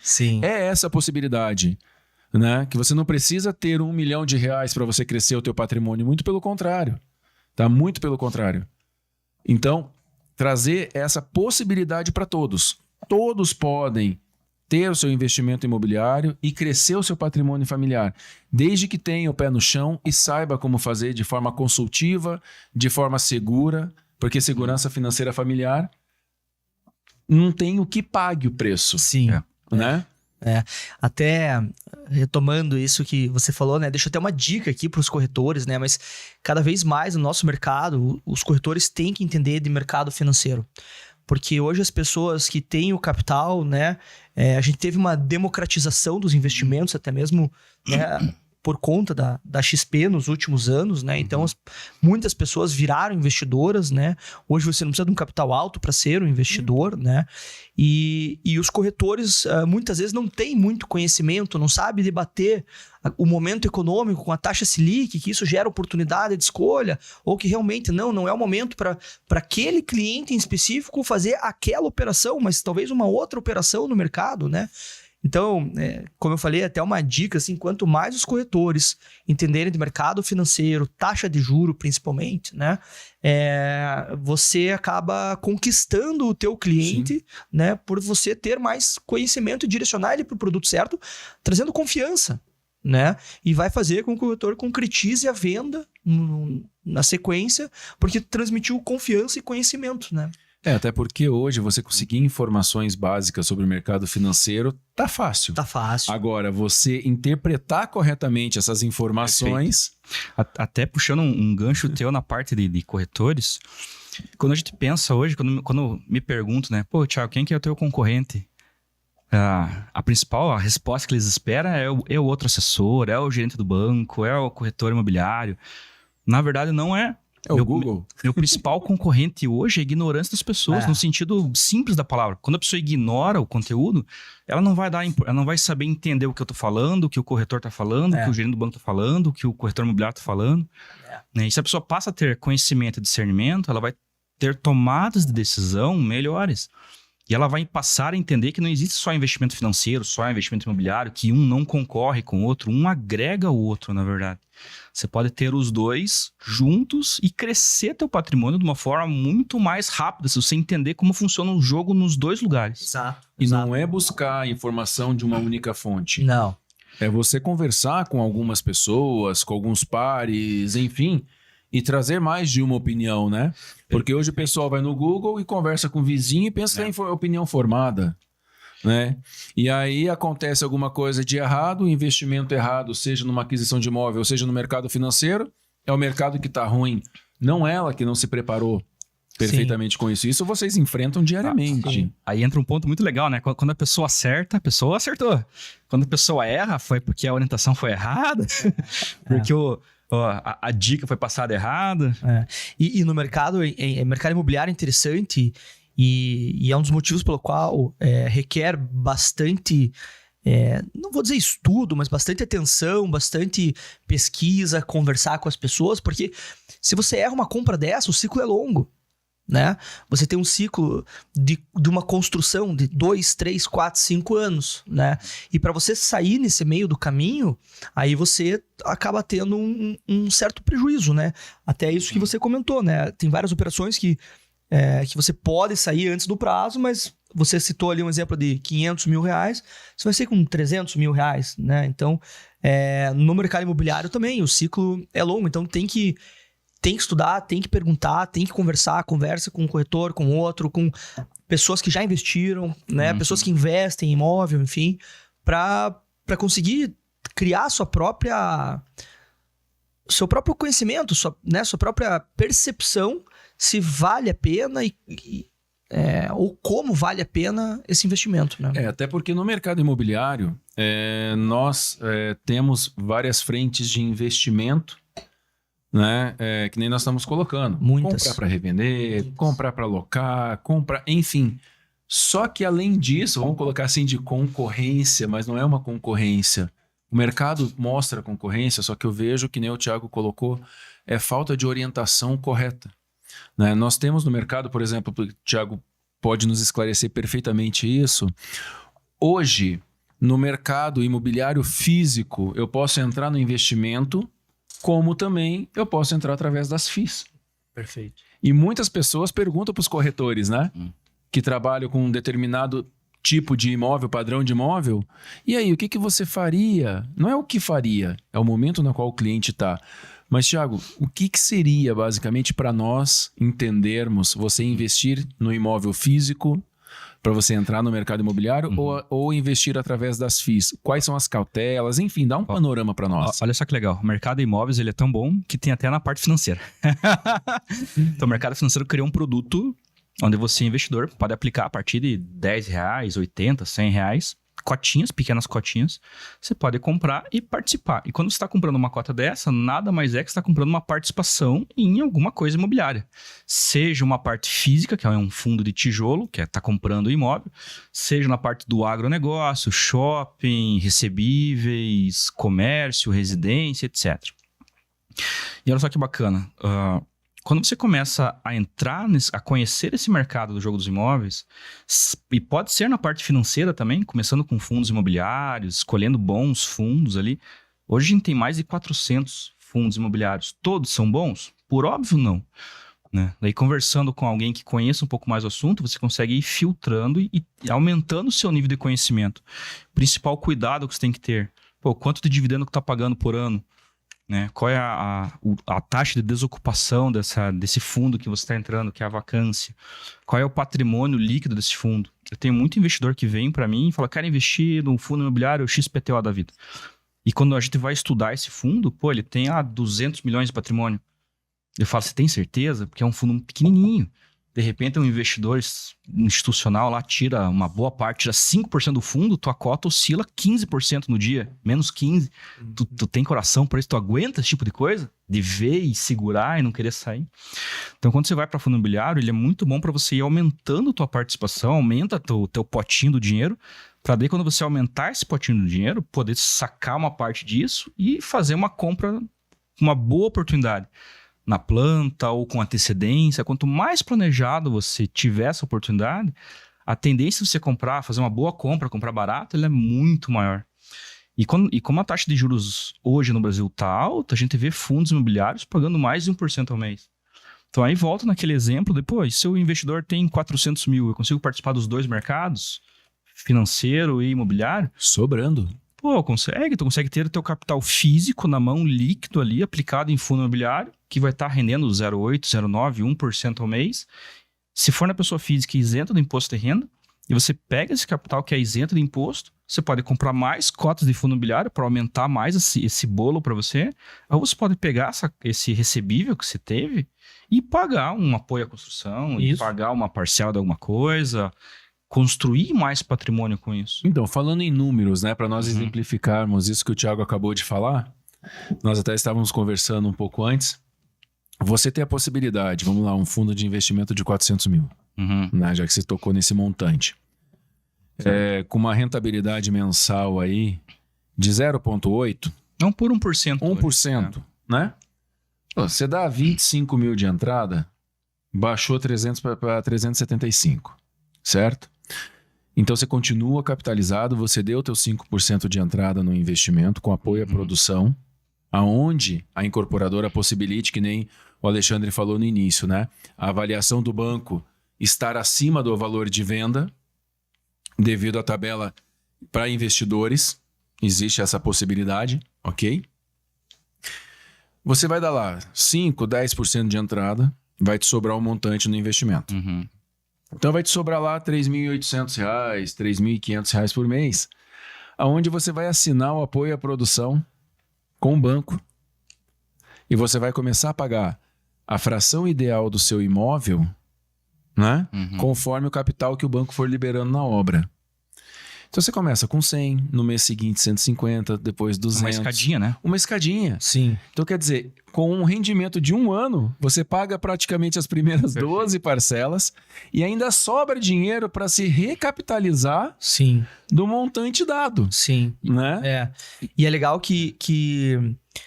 é essa possibilidade. Né? Que você não precisa ter R$1 milhão para você crescer o teu patrimônio, muito pelo contrário, tá? Muito pelo contrário. Então, trazer essa possibilidade para todos. Todos podem ter o seu investimento imobiliário e crescer o seu patrimônio familiar, desde que tenha o pé no chão e saiba como fazer de forma consultiva, de forma segura, porque segurança financeira familiar não tem o que pague o preço. Sim. Né? Até retomando isso que você falou, né? Deixa eu ter uma dica aqui para os corretores, né? Mas cada vez mais no nosso mercado, os corretores têm que entender de mercado financeiro. Porque hoje as pessoas que têm o capital, né? A gente teve uma democratização dos investimentos, até mesmo, né? Por conta da XP nos últimos anos, né? Então, muitas pessoas viraram investidoras, né? Hoje você não precisa de um capital alto para ser um investidor, né? E os corretores, muitas vezes, não têm muito conhecimento, não sabem debater o momento econômico com a taxa Selic, que isso gera oportunidade de escolha, ou que realmente não é o momento para aquele cliente em específico fazer aquela operação, mas talvez uma outra operação no mercado, né? Então, como eu falei, até uma dica, assim, quanto mais os corretores entenderem de mercado financeiro, taxa de juro principalmente, né? Você acaba conquistando o teu cliente, né? Por você ter mais conhecimento e direcionar ele para o produto certo, trazendo confiança, né? E vai fazer com que o corretor concretize a venda na sequência, porque transmitiu confiança e conhecimento, né? Até porque hoje você conseguir informações básicas sobre o mercado financeiro tá fácil. Tá fácil. Agora, você interpretar corretamente essas informações... Até puxando um gancho teu na parte de corretores, quando a gente pensa hoje, quando me pergunto, né? Pô, Thiago, quem que é o teu concorrente? A resposta que eles esperam é o outro assessor, é o gerente do banco, é o corretor imobiliário. Na verdade, não é. É o Google. Meu principal concorrente hoje é a ignorância das pessoas, no sentido simples da palavra. Quando a pessoa ignora o conteúdo, ela não vai saber entender o que eu tô falando, o que o corretor tá falando, o que o gerente do banco tá falando, o que o corretor imobiliário tá falando. Né? E se a pessoa passa a ter conhecimento e discernimento, ela vai ter tomadas de decisão melhores. E ela vai passar a entender que não existe só investimento financeiro, só investimento imobiliário, que um não concorre com o outro, um agrega o outro, na verdade. Você pode ter os dois juntos e crescer teu patrimônio de uma forma muito mais rápida, se você entender como funciona o jogo nos dois lugares. Exato. E não é buscar a informação de uma única fonte. Não. É você conversar com algumas pessoas, com alguns pares, enfim, e trazer mais de uma opinião, né? Porque hoje o pessoal vai no Google e conversa com o vizinho e pensa que tem opinião formada, né? E aí acontece alguma coisa de errado, investimento errado, seja numa aquisição de imóvel, seja no mercado financeiro, é o mercado que está ruim, não ela que não se preparou perfeitamente com isso. Isso vocês enfrentam diariamente. Aí entra um ponto muito legal, né? Quando a pessoa acerta, a pessoa acertou. Quando a pessoa erra, foi porque a orientação foi errada, porque a dica foi passada errada. E no mercado, mercado imobiliário é interessante e é um dos motivos pelo qual requer bastante, não vou dizer estudo, mas bastante atenção, bastante pesquisa, conversar com as pessoas, porque se você erra uma compra dessa, o ciclo é longo. Né? Você tem um ciclo de uma construção de 2, 3, 4, 5 anos, né? E para você sair nesse meio do caminho, aí você acaba tendo um certo prejuízo, né? Até isso que você comentou, né? Tem várias operações que você pode sair antes do prazo, mas você citou ali um exemplo de 500 mil reais, você vai sair com 300 mil reais, né? Então, no mercado imobiliário também, o ciclo é longo, então tem que estudar, tem que perguntar, tem que conversar, conversa com um corretor, com outro, com pessoas que já investiram, né? Pessoas que investem em imóvel, enfim, para conseguir criar seu próprio conhecimento, sua própria percepção se vale a pena ou como vale a pena esse investimento, né? Até porque no mercado imobiliário nós temos várias frentes de investimento, né? Que nem nós estamos colocando. Muitas. Comprar para revender, comprar para alocar, enfim. Só que além disso, vamos colocar assim de concorrência, mas não é uma concorrência. O mercado mostra concorrência, só que eu vejo, que nem o Thiago colocou, falta de orientação correta. Né? Nós temos no mercado, por exemplo, o Thiago pode nos esclarecer perfeitamente isso. Hoje, no mercado imobiliário físico, eu posso entrar no investimento, como também eu posso entrar através das FIIs. Perfeito. E muitas pessoas perguntam para os corretores, né? Que trabalham com um determinado tipo de imóvel, padrão de imóvel. E aí, o que você faria? Não é o que faria, é o momento no qual o cliente está. Mas, Thiago, o que seria, basicamente, para nós entendermos você investir no imóvel físico, para você entrar no mercado imobiliário, ou investir através das FIIs? Quais são as cautelas? Enfim, dá um panorama para nós. Olha só que legal. O mercado de imóveis ele é tão bom que tem até na parte financeira. Então, o mercado financeiro criou um produto onde você, investidor, pode aplicar a partir de R$10, 80, R$100, cotinhas, pequenas cotinhas, você pode comprar e participar. E quando você está comprando uma cota dessa, nada mais é que você está comprando uma participação em alguma coisa imobiliária. Seja uma parte física, que é um fundo de tijolo, que está comprando imóvel, seja na parte do agronegócio, shopping, recebíveis, comércio, residência, etc. E olha só que bacana. Quando você começa a entrar, a conhecer esse mercado do jogo dos imóveis, e pode ser na parte financeira também, começando com fundos imobiliários, escolhendo bons fundos ali. Hoje a gente tem mais de 400 fundos imobiliários. Todos são bons? Por óbvio, não. Né? Daí, conversando com alguém que conheça um pouco mais o assunto, você consegue ir filtrando e aumentando o seu nível de conhecimento. O principal cuidado que você tem que ter. Quanto de dividendo que está pagando por ano? Né? Qual é a taxa de desocupação desse fundo que você está entrando, que é a vacância? Qual é o patrimônio líquido desse fundo? Eu tenho muito investidor que vem para mim e fala, quero investir num fundo imobiliário XPTO da vida. E quando a gente vai estudar esse fundo, ele tem 200 milhões de patrimônio. Eu falo, você tem certeza? Porque é um fundo pequenininho. De repente, um investidor institucional lá tira uma boa parte, tira 5% do fundo, tua cota oscila 15% no dia, menos 15%. Tu tem coração por isso? Tu aguenta esse tipo de coisa? De ver e segurar e não querer sair? Então, quando você vai para fundo imobiliário, ele é muito bom para você ir aumentando tua participação, aumenta teu potinho do dinheiro, para daí, quando você aumentar esse potinho do dinheiro, poder sacar uma parte disso e fazer uma compra, uma boa oportunidade. Na planta ou com antecedência. Quanto mais planejado você tiver essa oportunidade, a tendência de você fazer uma boa compra, comprar barato, ela é muito maior. E como a taxa de juros hoje no Brasil está alta, a gente vê fundos imobiliários pagando mais de 1% ao mês. Então aí volta naquele exemplo, depois, se o investidor tem 400 mil, eu consigo participar dos dois mercados, financeiro e imobiliário? Sobrando. Pô, tu consegue ter o teu capital físico na mão, líquido ali, aplicado em fundo imobiliário, que vai estar rendendo 0,8, 0,9, 1% ao mês. Se for na pessoa física isenta do imposto de renda, e você pega esse capital que é isento de imposto, você pode comprar mais cotas de fundo imobiliário para aumentar mais esse bolo para você, ou você pode pegar esse recebível que você teve e pagar um apoio à construção, e pagar uma parcela de alguma coisa, construir mais patrimônio com isso. Então, falando em números, né, para nós exemplificarmos isso que o Thiago acabou de falar, nós até estávamos conversando um pouco antes. Você tem a possibilidade, vamos lá, um fundo de investimento de 400 mil, né, já que você tocou nesse montante. Com uma rentabilidade mensal aí de 0,8. Não por 1%. 1%, né? Pô, você dá 25 mil de entrada, baixou 300 para 375, certo? Então você continua capitalizado, você deu teu 5% de entrada no investimento com apoio à produção, aonde a incorporadora possibilite, que nem o Alexandre falou no início, né? A avaliação do banco estar acima do valor de venda, devido à tabela para investidores, existe essa possibilidade, ok? Você vai dar lá 5, 10% de entrada, vai te sobrar um montante no investimento. Então vai te sobrar lá R$ 3.800, R$ 3.500 por mês, aonde você vai assinar o apoio à produção com o banco. E você vai começar a pagar a fração ideal do seu imóvel, né? Conforme o capital que o banco for liberando na obra. Então você começa com 100, no mês seguinte 150, depois 200. Uma escadinha, né? Uma escadinha. Sim. Então quer dizer, com um rendimento de 1 ano, você paga praticamente as primeiras 12 parcelas e ainda sobra dinheiro para se recapitalizar Sim. do montante dado. Sim. Né? E é legal que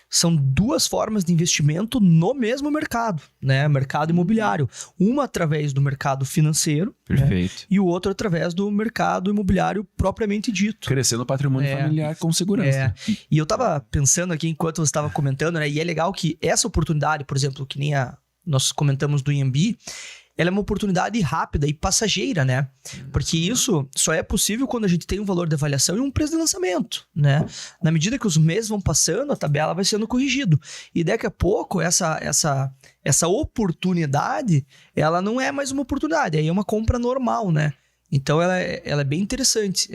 são duas formas de investimento no mesmo mercado, né? Mercado imobiliário. Uma através do mercado financeiro. Perfeito. Né? E o outro através do mercado imobiliário propriamente dito. Crescendo o patrimônio familiar com segurança. E eu tava pensando aqui enquanto você estava comentando, né? E é legal que essa oportunidade, por exemplo, que nem nós comentamos do IMB, ela é uma oportunidade rápida e passageira, né? Porque isso só é possível quando a gente tem um valor de avaliação e um preço de lançamento, né? Na medida que os meses vão passando, a tabela vai sendo corrigida. E daqui a pouco, essa oportunidade, ela não é mais uma oportunidade, aí é uma compra normal, né? Então, ela é bem interessante.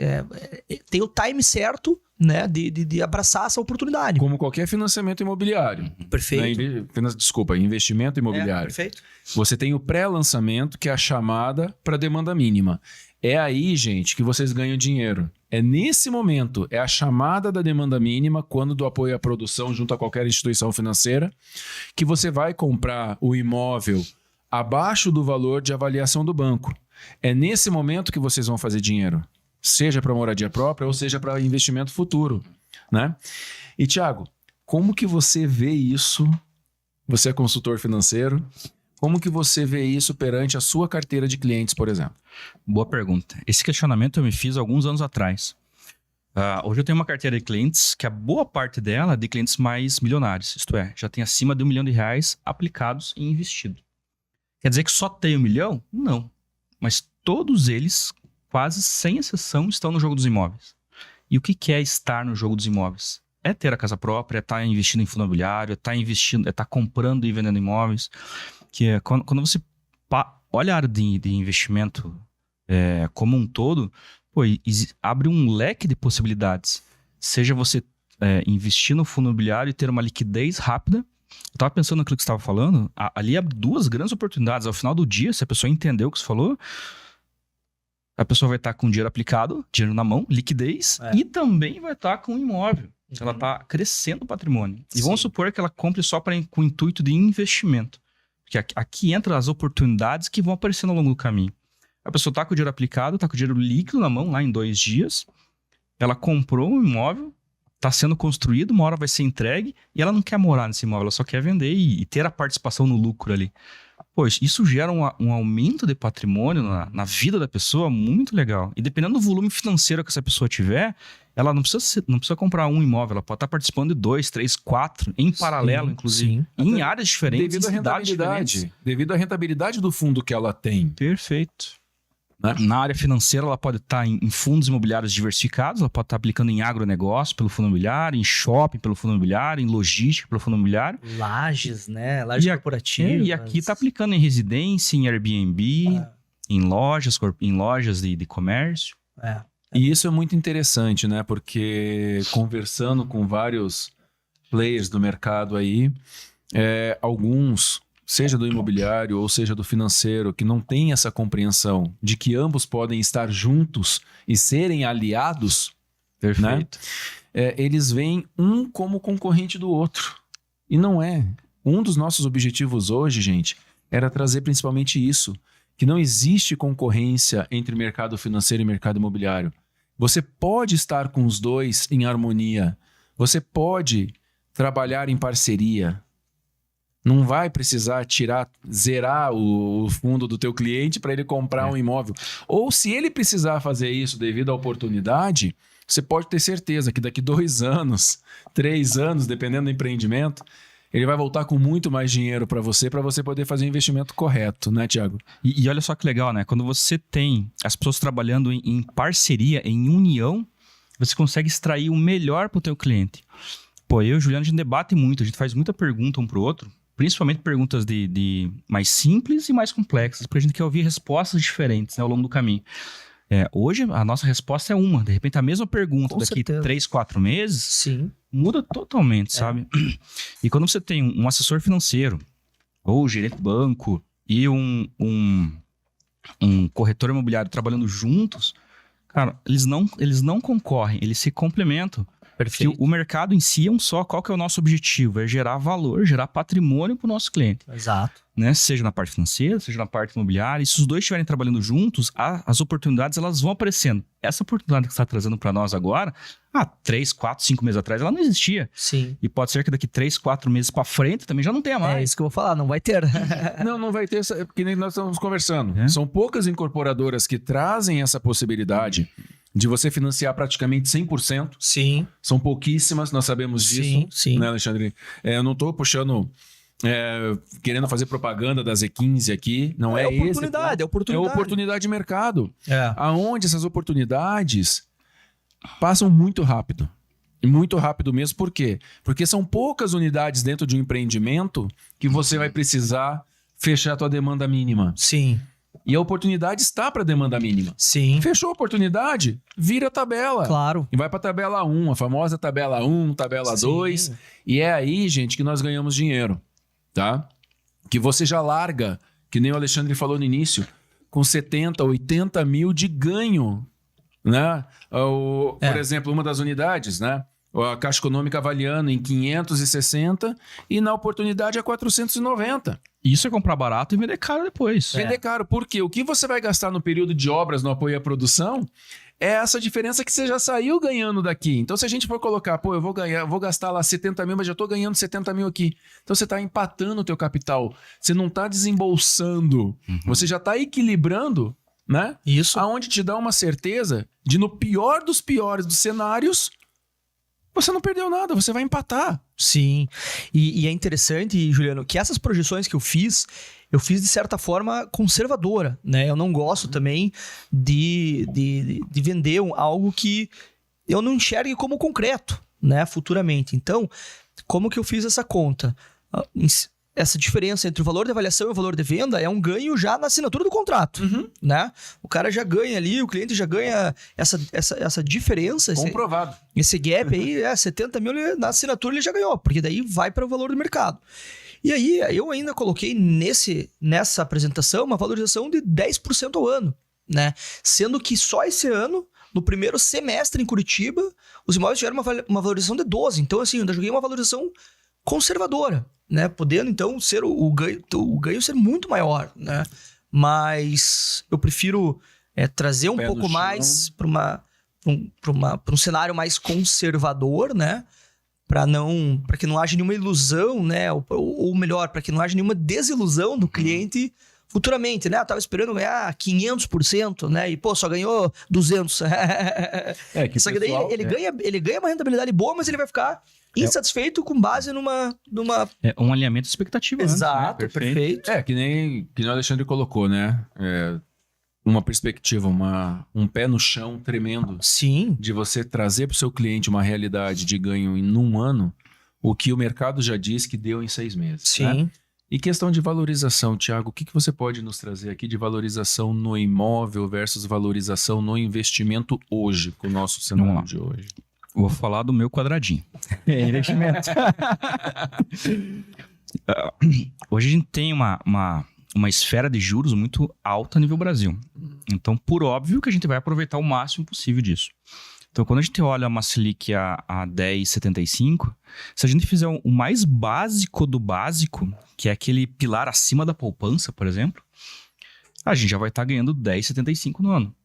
Tem o time certo, né, de abraçar essa oportunidade. Como qualquer financiamento imobiliário. Perfeito. Desculpa, investimento imobiliário. Perfeito. Você tem o pré-lançamento, que é a chamada para demanda mínima. É aí, gente, que vocês ganham dinheiro. É nesse momento, é a chamada da demanda mínima, quando do apoio à produção junto a qualquer instituição financeira, que você vai comprar o imóvel abaixo do valor de avaliação do banco. É nesse momento que vocês vão fazer dinheiro. Seja para moradia própria ou seja para investimento futuro, né? E, Thiago, como que você vê isso? Você é consultor financeiro. Como que você vê isso perante a sua carteira de clientes, por exemplo? Boa pergunta. Esse questionamento eu me fiz alguns anos atrás. Hoje eu tenho uma carteira de clientes que a boa parte dela é de clientes mais milionários. Isto é, já tem acima de R$1 milhão aplicados e investido. Quer dizer que só tem 1 milhão? Não. Mas todos eles, quase sem exceção, estão no jogo dos imóveis. E o que é estar no jogo dos imóveis? É ter a casa própria, é estar investindo em fundo imobiliário, é estar comprando e vendendo imóveis. Que é quando você olha a área de investimento como um todo, abre um leque de possibilidades. Seja você investir no fundo imobiliário e ter uma liquidez rápida. Eu estava pensando naquilo que você estava falando, ali há 2 grandes oportunidades. Ao final do dia, se a pessoa entendeu o que você falou, a pessoa vai estar com dinheiro aplicado, dinheiro na mão, liquidez, e também vai estar com imóvel. Ela está crescendo o patrimônio. E vamos supor que ela compre só com o intuito de investimento. Porque aqui entram as oportunidades que vão aparecendo ao longo do caminho. A pessoa está com o dinheiro aplicado, está com o dinheiro líquido na mão, lá em 2 dias. Ela comprou um imóvel, está sendo construído, uma hora vai ser entregue, e ela não quer morar nesse imóvel, ela só quer vender e ter a participação no lucro ali. Pois, isso gera um aumento de patrimônio na vida da pessoa muito legal. E dependendo do volume financeiro que essa pessoa tiver, ela não precisa comprar um imóvel, ela pode estar participando de 2, 3, 4, em paralelo, inclusive. Em áreas diferentes, devido à rentabilidade do fundo que ela tem. Perfeito. né? Na área financeira, ela pode estar em fundos imobiliários diversificados, ela pode estar aplicando em agronegócio pelo fundo imobiliário, em shopping pelo fundo imobiliário, em logística pelo fundo imobiliário. Lajes, né? Lajes corporativas. E aqui está aplicando em residência, em Airbnb, em lojas de comércio. E isso é muito interessante, né? Porque conversando com vários players do mercado aí, alguns, seja do imobiliário ou seja do financeiro, que não tem essa compreensão de que ambos podem estar juntos e serem aliados, Perfeito. né? Eles veem um como concorrente do outro. E não é. Um dos nossos objetivos hoje, gente, era trazer principalmente isso, que não existe concorrência entre mercado financeiro e mercado imobiliário. Você pode estar com os dois em harmonia. Você pode trabalhar em parceria. Não vai precisar zerar o fundo do teu cliente para ele comprar um imóvel. Ou se ele precisar fazer isso devido à oportunidade, você pode ter certeza que daqui 2 anos, 3 anos, dependendo do empreendimento, ele vai voltar com muito mais dinheiro para você poder fazer o investimento correto, né, Thiago? E olha só que legal, né? Quando você tem as pessoas trabalhando em parceria, em união, você consegue extrair o melhor para o teu cliente. Pô, eu e o Juliano, a gente debate muito, a gente faz muita pergunta um para o outro, principalmente perguntas de mais simples e mais complexas, porque a gente quer ouvir respostas diferentes, né, ao longo do caminho. Hoje, a nossa resposta é uma. De repente, a mesma pergunta Com daqui certeza. 3, 4 meses... Sim. Muda totalmente, sabe? E quando você tem um assessor financeiro, ou gerente de banco, e um corretor imobiliário trabalhando juntos, cara, eles não concorrem, eles se complementam. Perfeito. Porque o mercado em si é um só. Qual que é o nosso objetivo? É gerar valor, gerar patrimônio para o nosso cliente. Exato. Né? Seja na parte financeira, seja na parte imobiliária. E se os dois estiverem trabalhando juntos, as oportunidades elas vão aparecendo. Essa oportunidade que você está trazendo para nós agora, 3, 4, 5 meses atrás, ela não existia. Sim. E pode ser que daqui 3, 4 meses para frente também já não tenha mais. É isso que eu vou falar, não vai ter. Não vai ter, porque nem nós estamos conversando. São poucas incorporadoras que trazem essa possibilidade de você financiar praticamente 100%. Sim. São pouquíssimas, nós sabemos disso. Sim. Né, Alexandre? Eu não estou puxando, querendo fazer propaganda da Z15 aqui. Não é oportunidade, é oportunidade. É oportunidade de mercado. É. Aonde essas oportunidades passam muito rápido. E muito rápido mesmo. Por quê? Porque são poucas unidades dentro de um empreendimento que você vai precisar fechar a tua demanda mínima. Sim. E a oportunidade está para demanda mínima. Sim. Fechou a oportunidade, vira a tabela. Claro. E vai para a tabela 1, a famosa tabela 1, tabela 2. E é aí, gente, que nós ganhamos dinheiro, tá? Que você já larga, que nem o Alexandre falou no início, com 70, 80 mil de ganho, né? Por exemplo, uma das unidades, né? A Caixa Econômica avaliando em 560 e na oportunidade é 490. Isso é comprar barato e vender caro depois. Vender caro, porque o que você vai gastar no período de obras no apoio à produção é essa diferença que você já saiu ganhando daqui. Então, se a gente for colocar, eu vou gastar lá 70 mil, mas já estou ganhando 70 mil aqui. Então, você está empatando o teu capital. Você não está desembolsando. Você já está equilibrando, né? Isso. Aonde te dá uma certeza de, no pior dos piores dos cenários, você não perdeu nada, você vai empatar. Sim. E é interessante, Juliano, que essas projeções que eu fiz de certa forma conservadora, né? Eu não gosto também de vender algo que eu não enxergue como concreto, né? Futuramente. Então, como que eu fiz essa conta? Essa diferença entre o valor de avaliação e o valor de venda é um ganho já na assinatura do contrato, né? O cara já ganha ali, o cliente já ganha essa diferença. Comprovado. Esse gap aí, 70 mil na assinatura ele já ganhou, porque daí vai para o valor do mercado. E aí, eu ainda coloquei nessa apresentação uma valorização de 10% ao ano, né? Sendo que só esse ano, no primeiro semestre em Curitiba, os imóveis tiveram uma valorização de 12%. Então, assim, eu ainda joguei uma valorização conservadora, né? Podendo, então, ser o ganho ser muito maior, né? Mas eu prefiro trazer um pouco mais para um cenário mais conservador, né? Para que não haja nenhuma ilusão, né? Ou melhor, para que não haja nenhuma desilusão do cliente futuramente, né? Eu tava esperando ganhar 500%, né? E, só ganhou 200%. Só que daí ele ganha uma rentabilidade boa, mas ele vai ficar insatisfeito com base numa... um alinhamento de expectativa. Exato, Perfeito. Que nem o Alexandre colocou, né? uma perspectiva, um pé no chão tremendo Sim. de você trazer para o seu cliente uma realidade de ganho em um ano, o que o mercado já diz que deu em 6 meses. Sim. Né? E questão de valorização, Thiago, o que você pode nos trazer aqui de valorização no imóvel versus valorização no investimento hoje, com o nosso cenário de hoje? Vou falar do meu quadradinho. Investimento. Hoje a gente tem uma esfera de juros muito alta a nível Brasil. Então, por óbvio que a gente vai aproveitar o máximo possível disso. Então, quando a gente olha uma Selic a 10,75, se a gente fizer o mais básico do básico, que é aquele pilar acima da poupança, por exemplo, a gente já vai estar ganhando 10,75 no ano.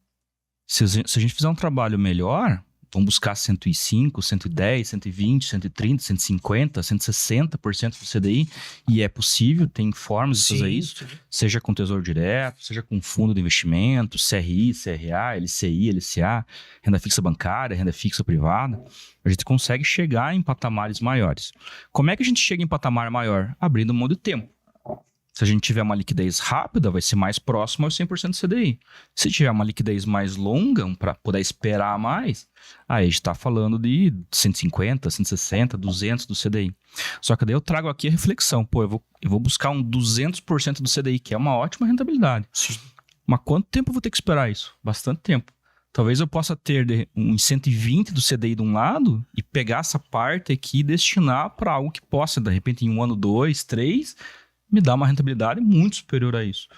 Se a gente fizer um trabalho melhor, vamos buscar 105, 110, 120, 130, 150, 160% do CDI, e é possível, tem formas de fazer isso, seja com Tesouro Direto, seja com fundo de investimento, CRI, CRA, LCI, LCA, renda fixa bancária, renda fixa privada, a gente consegue chegar em patamares maiores. Como é que a gente chega em patamar maior? Abrindo mão de tempo. Se a gente tiver uma liquidez rápida, vai ser mais próximo aos 100% do CDI. Se tiver uma liquidez mais longa, para poder esperar mais, aí a gente está falando de 150, 160, 200 do CDI. Só que daí eu trago aqui a reflexão. Pô, eu vou buscar um 200% do CDI, que é uma ótima rentabilidade. Sim. Mas quanto tempo eu vou ter que esperar isso? Bastante tempo. Talvez eu possa ter uns 120 do CDI de um lado e pegar essa parte aqui e destinar para algo que possa, de repente, em 1 ano, 2, 3... me dá uma rentabilidade muito superior a isso.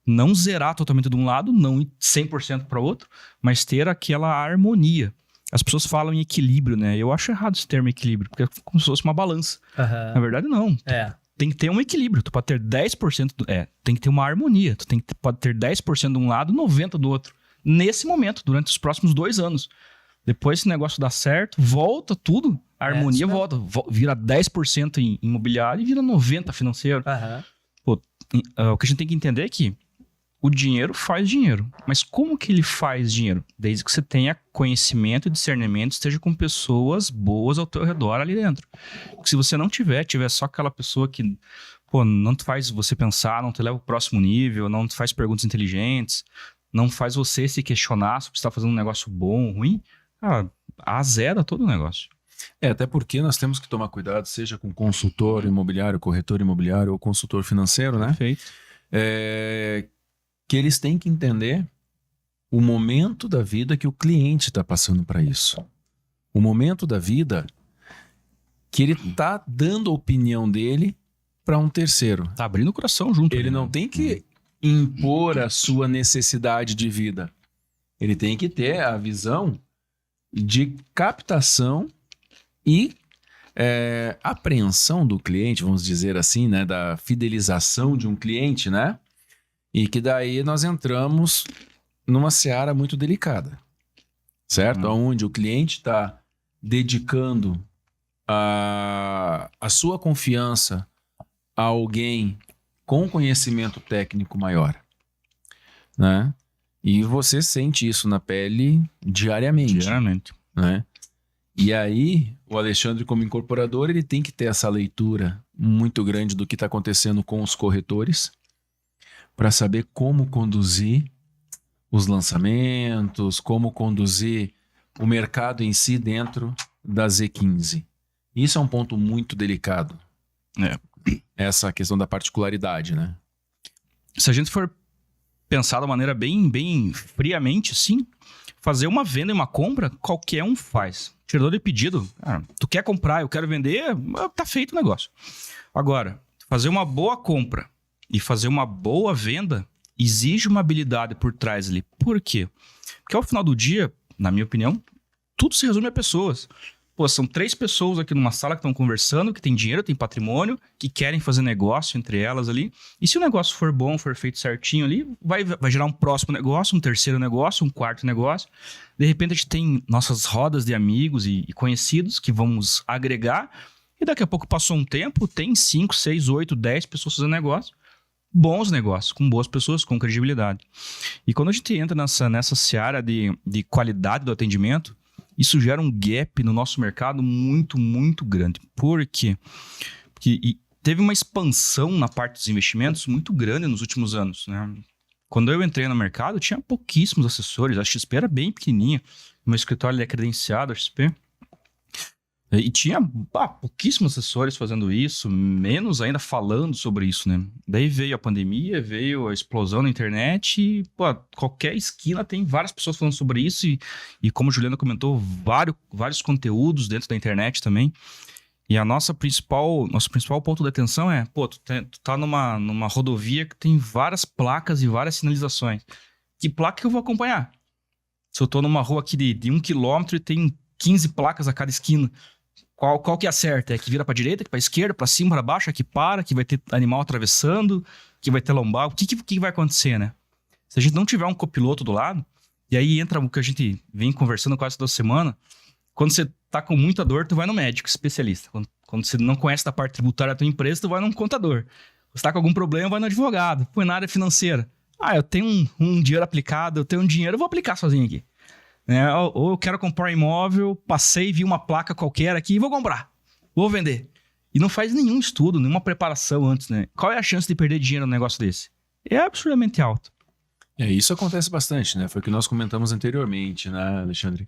Não zerar totalmente de um lado, não ir 100% para o outro, mas ter aquela harmonia. As pessoas falam em equilíbrio, né? Eu acho errado esse termo equilíbrio, porque é como se fosse uma balança. Na verdade, não. Tem que ter um equilíbrio. Tu pode ter 10%... tem que ter uma harmonia. Tu pode ter 10% de um lado, 90% do outro. Nesse momento, durante os próximos 2 anos. Depois, se o negócio dá certo, volta tudo. A harmonia volta. Vira 10% em imobiliário e vira 90% financeiro. Pô, o que a gente tem que entender é que o dinheiro faz dinheiro. Mas como que ele faz dinheiro? Desde que você tenha conhecimento e discernimento, esteja com pessoas boas ao teu redor ali dentro. Porque se você não tiver só aquela pessoa que não te faz você pensar, não te leva ao próximo nível, não te faz perguntas inteligentes, não faz você se questionar se você está fazendo um negócio bom ou ruim, azeda todo o negócio. Até porque nós temos que tomar cuidado, seja com consultor imobiliário, corretor imobiliário ou consultor financeiro, né? Perfeito. Que eles têm que entender o momento da vida que o cliente está passando para isso. O momento da vida que ele está dando a opinião dele para um terceiro. Tá abrindo o coração junto. Ele não tem que impor a sua necessidade de vida. Ele tem que ter a visão de captação e apreensão do cliente, vamos dizer assim, né? Da fidelização de um cliente, né? E que daí nós entramos numa seara muito delicada, certo? Onde o cliente está dedicando a sua confiança a alguém com conhecimento técnico maior, né? E você sente isso na pele diariamente. Né? E aí, o Alexandre, como incorporador, ele tem que ter essa leitura muito grande do que está acontecendo com os corretores para saber como conduzir os lançamentos, como conduzir o mercado em si dentro da Z15. Isso é um ponto muito delicado. Essa questão da particularidade, né? Se a gente for pensar de maneira bem friamente, sim, fazer uma venda e uma compra, qualquer um faz. Tirador de pedido, tu quer comprar, eu quero vender, tá feito o negócio. Agora, fazer uma boa compra e fazer uma boa venda exige uma habilidade por trás ali. Por quê? Porque ao final do dia, na minha opinião, tudo se resume a pessoas. Pô, são 3 pessoas aqui numa sala que estão conversando, que tem dinheiro, tem patrimônio, que querem fazer negócio entre elas ali. E se o negócio for bom, for feito certinho ali, vai gerar um próximo negócio, um terceiro negócio, um quarto negócio. De repente a gente tem nossas rodas de amigos e conhecidos que vamos agregar. E daqui a pouco passou um tempo, tem 5, 6, 8, 10 pessoas fazendo negócio. Bons negócios, com boas pessoas, com credibilidade. E quando a gente entra nessa seara de qualidade do atendimento, isso gera um gap no nosso mercado muito, muito grande. Por quê? Porque teve uma expansão na parte dos investimentos muito grande nos últimos anos, né? Quando eu entrei no mercado, tinha pouquíssimos assessores. A XP era bem pequenininha. O meu escritório ele é credenciado, a XP. E tinha pouquíssimos assessores fazendo isso, menos ainda falando sobre isso, né? Daí veio a pandemia, veio a explosão na internet e, qualquer esquina tem várias pessoas falando sobre isso e como a Juliana comentou, vários conteúdos dentro da internet também. E nosso principal ponto de atenção é, tu tá numa rodovia que tem várias placas e várias sinalizações. Que placa que eu vou acompanhar? Se eu tô numa rua aqui de 1 quilômetro e tem 15 placas a cada esquina, qual que é a certa? É que vira pra direita, que pra esquerda, pra cima, pra baixo, é que para, que vai ter animal atravessando, que vai ter lombar. O que vai acontecer, né? Se a gente não tiver um copiloto do lado, e aí entra o que a gente vem conversando quase toda semana, quando você tá com muita dor, tu vai no médico especialista. Quando você não conhece da parte tributária da tua empresa, tu vai num contador. Você tá com algum problema, vai no advogado. Põe na área financeira. Eu tenho um dinheiro aplicado, eu tenho um dinheiro, eu vou aplicar sozinho aqui. Ou eu quero comprar um imóvel, passei, vi uma placa qualquer aqui e vou comprar. Vou vender. E não faz nenhum estudo, nenhuma preparação antes, né? Qual é a chance de perder dinheiro num negócio desse? É absurdamente alto. Isso acontece bastante, né? Foi o que nós comentamos anteriormente, né, Alexandre?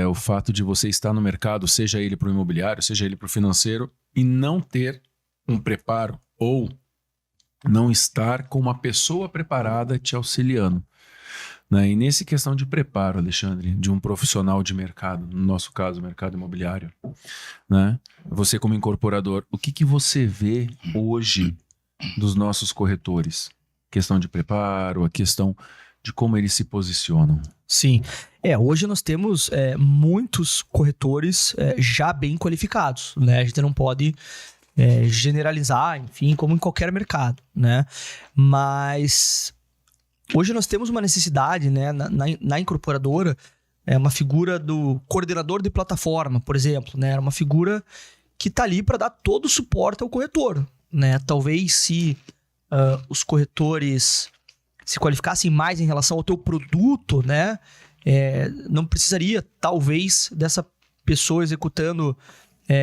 O fato de você estar no mercado, seja ele para o imobiliário, seja ele para o financeiro, e não ter um preparo ou não estar com uma pessoa preparada te auxiliando. Né? E nesse questão de preparo, Alexandre, de um profissional de mercado, no nosso caso, mercado imobiliário, né? Você como incorporador, o que você vê hoje dos nossos corretores? Questão de preparo, a questão de como eles se posicionam. Sim. Hoje nós temos muitos corretores já bem qualificados, né? A gente não pode generalizar, enfim, como em qualquer mercado, né? Mas hoje nós temos uma necessidade, né, na incorporadora, uma figura do coordenador de plataforma, por exemplo, né? Uma figura que está ali para dar todo o suporte ao corretor, né? Talvez se os corretores se qualificassem mais em relação ao teu produto, né? Não precisaria, talvez, dessa pessoa executando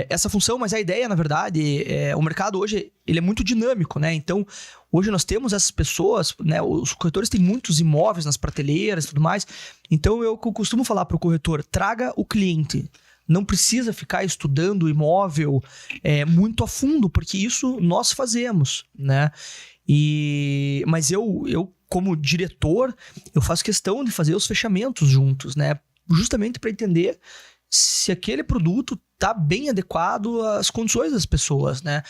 essa função, mas a ideia, na verdade, o mercado hoje ele é muito dinâmico, né? Então, hoje nós temos essas pessoas, né? Os corretores têm muitos imóveis nas prateleiras e tudo mais. Então, eu costumo falar para o corretor, traga o cliente. Não precisa ficar estudando o imóvel muito a fundo, porque isso nós fazemos, né? Mas eu, como diretor, eu faço questão de fazer os fechamentos juntos, né? Justamente para entender se aquele produto está bem adequado às condições das pessoas, né?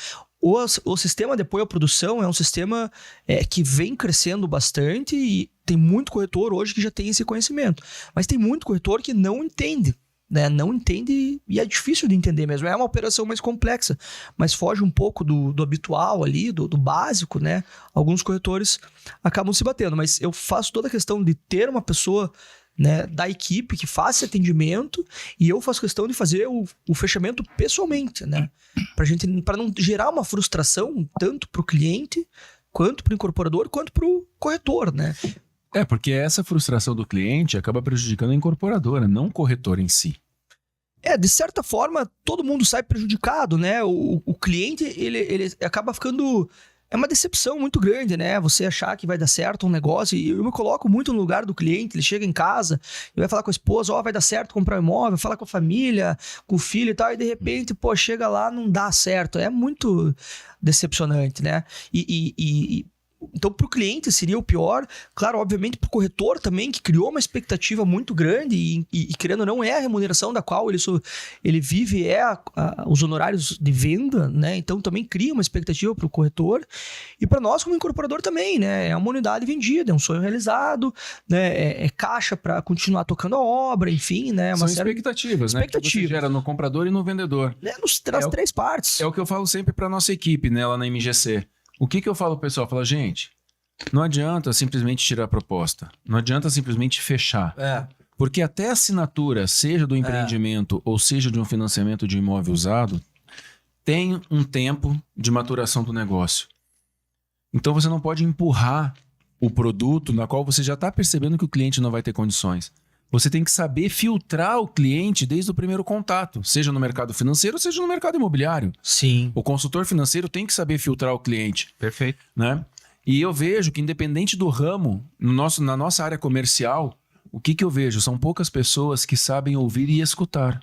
O sistema de apoio à produção é um sistema que vem crescendo bastante e tem muito corretor hoje que já tem esse conhecimento. Mas tem muito corretor que não entende, né? Não entende e é difícil de entender mesmo. É uma operação mais complexa, mas foge um pouco do habitual ali, do básico, né? Alguns corretores acabam se batendo, mas eu faço toda a questão de ter uma pessoa, né, da equipe que faz esse atendimento e eu faço questão de fazer o fechamento pessoalmente, né? Para não gerar uma frustração tanto para o cliente, quanto para o incorporador, quanto para o corretor, né? Porque essa frustração do cliente acaba prejudicando a incorporadora, não o corretor em si. De certa forma, todo mundo sai prejudicado, né? O cliente, ele acaba ficando... É uma decepção muito grande, né? Você achar que vai dar certo um negócio. E eu me coloco muito no lugar do cliente. Ele chega em casa e vai falar com a esposa, vai dar certo comprar um imóvel, fala com a família, com o filho e tal. E de repente, chega lá, não dá certo. É muito decepcionante, né? Então, para o cliente seria o pior. Claro, obviamente, para o corretor também, que criou uma expectativa muito grande e querendo ou não, é a remuneração da qual ele vive, os honorários de venda, né? Então, também cria uma expectativa para o corretor. E para nós, como incorporador também, né? É uma unidade vendida, é um sonho realizado, né? É caixa para continuar tocando a obra, enfim, né? São expectativas, né? Que você gera no comprador e no vendedor. Nas três partes. É o que eu falo sempre para nossa equipe, né? Lá na MGC. O que eu falo pro pessoal? Eu falo, gente, não adianta simplesmente tirar a proposta. Não adianta simplesmente fechar. Porque até a assinatura, seja do empreendimento ou seja de um financiamento de imóvel usado, tem um tempo de maturação do negócio. Então você não pode empurrar o produto na qual você já está percebendo que o cliente não vai ter condições. Você tem que saber filtrar o cliente desde o primeiro contato, seja no mercado financeiro, seja no mercado imobiliário. Sim. O consultor financeiro tem que saber filtrar o cliente. Perfeito. Né? E eu vejo que, independente do ramo, na nossa área comercial, o que eu vejo? São poucas pessoas que sabem ouvir e escutar.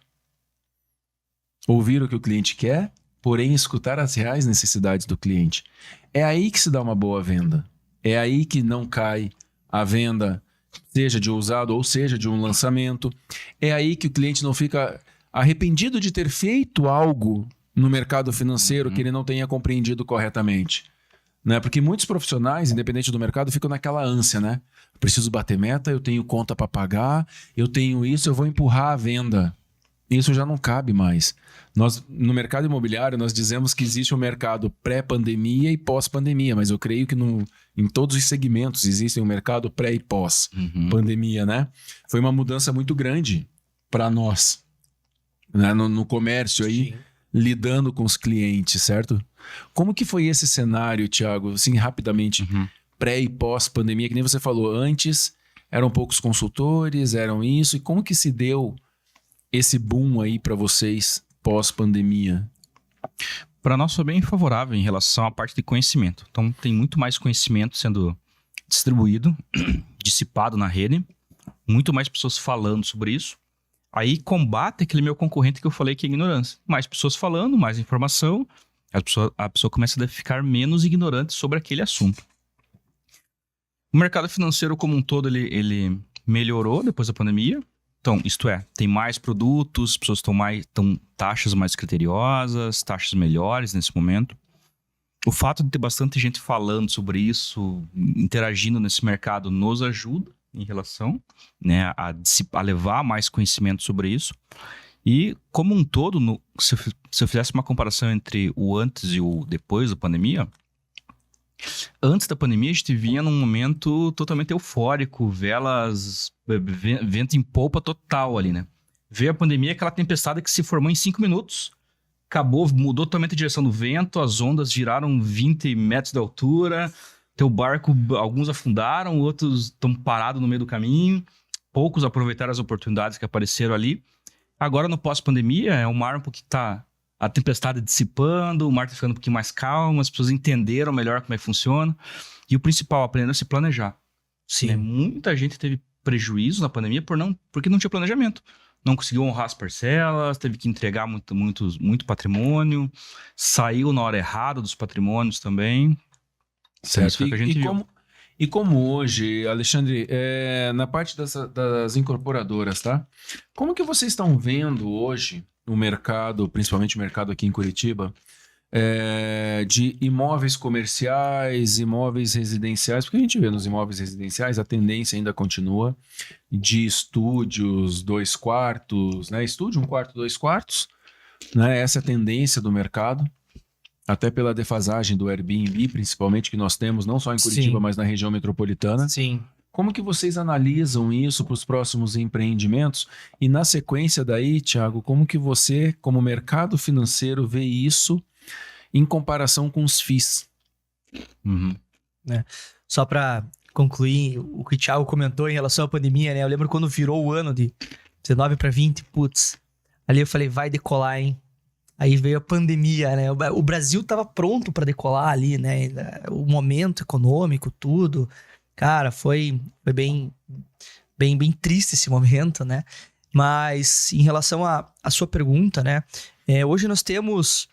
Ouvir o que o cliente quer, porém escutar as reais necessidades do cliente. É aí que se dá uma boa venda. É aí que não cai a venda, seja de usado ou seja de um lançamento. É aí que o cliente não fica arrependido de ter feito algo no mercado financeiro que ele não tenha compreendido corretamente. Né? Porque muitos profissionais, independente do mercado, ficam naquela ânsia, né? Preciso bater meta, eu tenho conta para pagar, eu tenho isso, eu vou empurrar a venda. Isso já não cabe mais. Nós, no mercado imobiliário, nós dizemos que existe um mercado pré-pandemia e pós-pandemia, mas eu creio que em todos os segmentos existem um mercado pré e pós-pandemia, né? Foi uma mudança muito grande para nós, né? No comércio aí, Sim. lidando com os clientes, certo? Como que foi esse cenário, Thiago? Assim, rapidamente, pré e pós-pandemia, que nem você falou, antes eram poucos consultores, eram isso, e como que se deu esse boom aí para vocês pós-pandemia? Para nós foi bem favorável em relação à parte de conhecimento. Então, tem muito mais conhecimento sendo distribuído, dissipado na rede, muito mais pessoas falando sobre isso. Aí combate aquele meu concorrente que eu falei que é ignorância. Mais pessoas falando, mais informação, a pessoa começa a ficar menos ignorante sobre aquele assunto. O mercado financeiro como um todo, ele melhorou depois da pandemia. Então, isto é, tem mais produtos, pessoas estão taxas mais criteriosas, taxas melhores nesse momento. O fato de ter bastante gente falando sobre isso, interagindo nesse mercado, nos ajuda em relação, né, a levar mais conhecimento sobre isso. E, como um todo, se eu fizesse uma comparação entre o antes e o depois da pandemia, antes da pandemia a gente vinha num momento totalmente eufórico, vento em polpa total ali, né? Veio a pandemia, aquela tempestade que se formou em 5 minutos, acabou, mudou totalmente a direção do vento, as ondas giraram 20 metros de altura, teu barco, alguns afundaram, outros estão parados no meio do caminho, poucos aproveitaram as oportunidades que apareceram ali. Agora, no pós-pandemia, é um mar um pouquinho que tá a tempestade dissipando, o mar tá ficando um pouquinho mais calmo, as pessoas entenderam melhor como é que funciona. E o principal, aprenderam a se planejar. Sim. Né? Muita gente teve prejuízo na pandemia porque não tinha planejamento. Não conseguiu honrar as parcelas, teve que entregar muito patrimônio, saiu na hora errada dos patrimônios também. Certo. Isso foi o que a gente viu. E como hoje, Alexandre, na parte das incorporadoras, tá? Como que vocês estão vendo hoje o mercado, principalmente o mercado aqui em Curitiba, de imóveis comerciais, imóveis residenciais? Porque a gente vê nos imóveis residenciais a tendência ainda continua de estúdios, 2 quartos, né? Estúdio, 1 quarto, 2 quartos, né? Essa é a tendência do mercado. Até pela defasagem do Airbnb, principalmente, que nós temos, não só em Curitiba, mas na região metropolitana. Sim. Como que vocês analisam isso para os próximos empreendimentos? E na sequência daí, Thiago, como que você, como mercado financeiro, vê isso em comparação com os FIIs? Só para concluir o que o Thiago comentou em relação à pandemia, né? Eu lembro quando virou o ano de 19 para 20, putz, ali eu falei, vai decolar, hein? Aí veio a pandemia, né? O Brasil estava pronto para decolar ali, né? O momento econômico, tudo. Cara, foi bem triste esse momento, né? Mas em relação à sua pergunta, né? Hoje nós temos...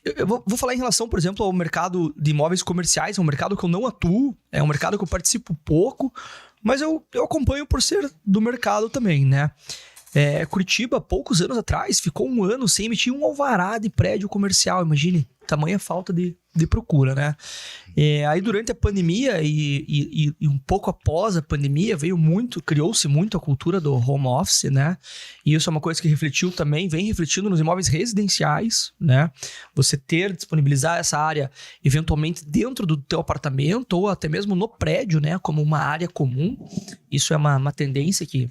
Eu vou falar em relação, por exemplo, ao mercado de imóveis comerciais. É um mercado que eu não atuo, é um mercado que eu participo pouco, mas eu acompanho por ser do mercado também, né? Curitiba, poucos anos atrás, ficou 1 ano sem emitir um alvará de prédio comercial. Imagine, tamanha falta de procura, né? Aí durante a pandemia e um pouco após a pandemia, criou-se muito a cultura do home office, né? E isso é uma coisa que vem refletindo nos imóveis residenciais, né? Você disponibilizar essa área eventualmente dentro do teu apartamento ou até mesmo no prédio, né? Como uma área comum. Isso é uma tendência que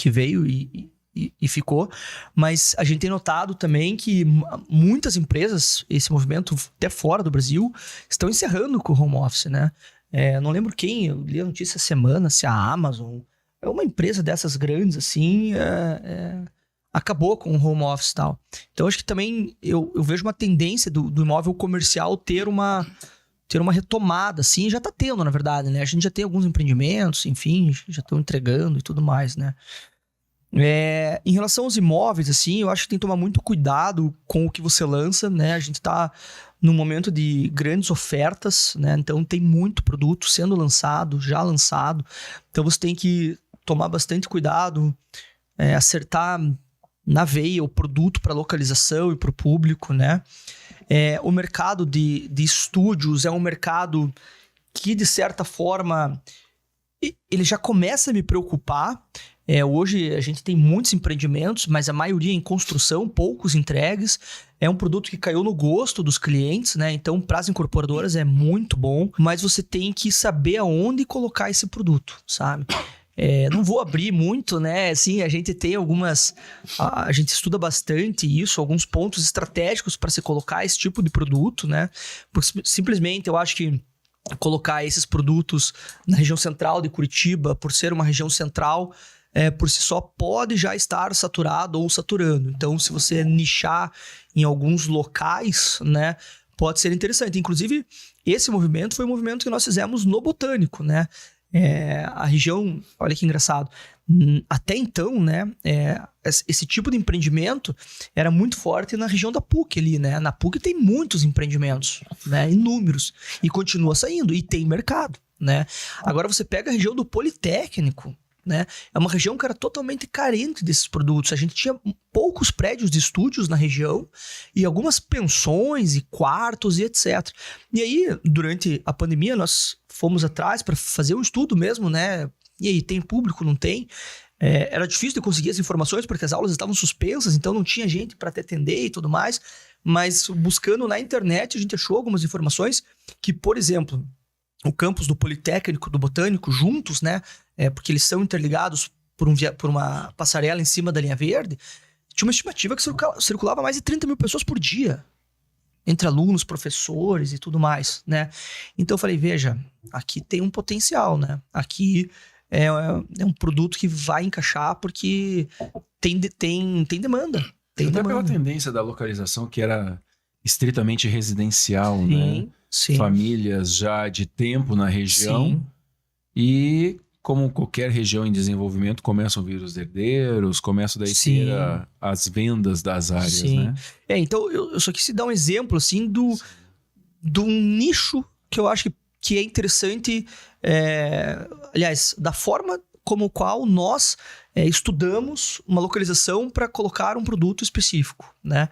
veio e ficou, mas a gente tem notado também que muitas empresas, esse movimento até fora do Brasil, estão encerrando com o home office, né? Não lembro quem, eu li a notícia essa semana, se a Amazon, é uma empresa dessas grandes assim, acabou com o home office e tal. Então acho que também eu vejo uma tendência do imóvel comercial ter ter uma retomada, assim, já está tendo, na verdade, né? A gente já tem alguns empreendimentos, enfim, já estão entregando e tudo mais, né? Em relação aos imóveis, assim, eu acho que tem que tomar muito cuidado com o que você lança, né? A gente está num momento de grandes ofertas, né? Então tem muito produto sendo lançado, já lançado. Então você tem que tomar bastante cuidado, acertar na veia o produto para localização e para o público, né? O mercado de estúdios é um mercado que, de certa forma, ele já começa a me preocupar. Hoje a gente tem muitos empreendimentos, mas a maioria em construção, poucos entregues. É um produto que caiu no gosto dos clientes, né? Então, para as incorporadoras é muito bom, mas você tem que saber aonde colocar esse produto, sabe? Não vou abrir muito, né? Assim, a gente tem a gente estuda bastante isso, alguns pontos estratégicos para se colocar esse tipo de produto, né? Porque simplesmente eu acho que colocar esses produtos na região central de Curitiba, por ser uma região central, por si só pode já estar saturado ou saturando. Então, se você nichar em alguns locais, né, pode ser interessante. Inclusive, esse movimento foi um movimento que nós fizemos no Botânico, né? A região, olha que engraçado, até então, né, esse tipo de empreendimento era muito forte na região da PUC ali, né? Na PUC tem muitos empreendimentos, né, inúmeros, e continua saindo, e tem mercado, né? Agora você pega a região do Politécnico, né? É uma região que era totalmente carente desses produtos. A gente tinha poucos prédios de estúdios na região e algumas pensões e quartos e etc. E aí, durante a pandemia, nós fomos atrás para fazer um estudo mesmo, né? E aí, tem público, não tem? Era difícil de conseguir as informações porque as aulas estavam suspensas, então não tinha gente para te atender e tudo mais. Mas buscando na internet, a gente achou algumas informações que, por exemplo, o campus do Politécnico, do Botânico, juntos, né? Porque eles são interligados por uma passarela em cima da linha verde, tinha uma estimativa que circulava mais de 30 mil pessoas por dia, entre alunos, professores e tudo mais, né? Então eu falei, veja, aqui tem um potencial, né? Aqui é um produto que vai encaixar porque tem demanda. Até pela tendência da localização, que era estritamente residencial, né? Sim. Famílias já de tempo na região. Sim. E, como qualquer região em desenvolvimento, começam a vir os herdeiros, começam daí ter as vendas das áreas, né? Então eu só quis dar um exemplo, assim, do nicho que eu acho que é interessante, aliás, da forma como qual nós estudamos uma localização para colocar um produto específico, né?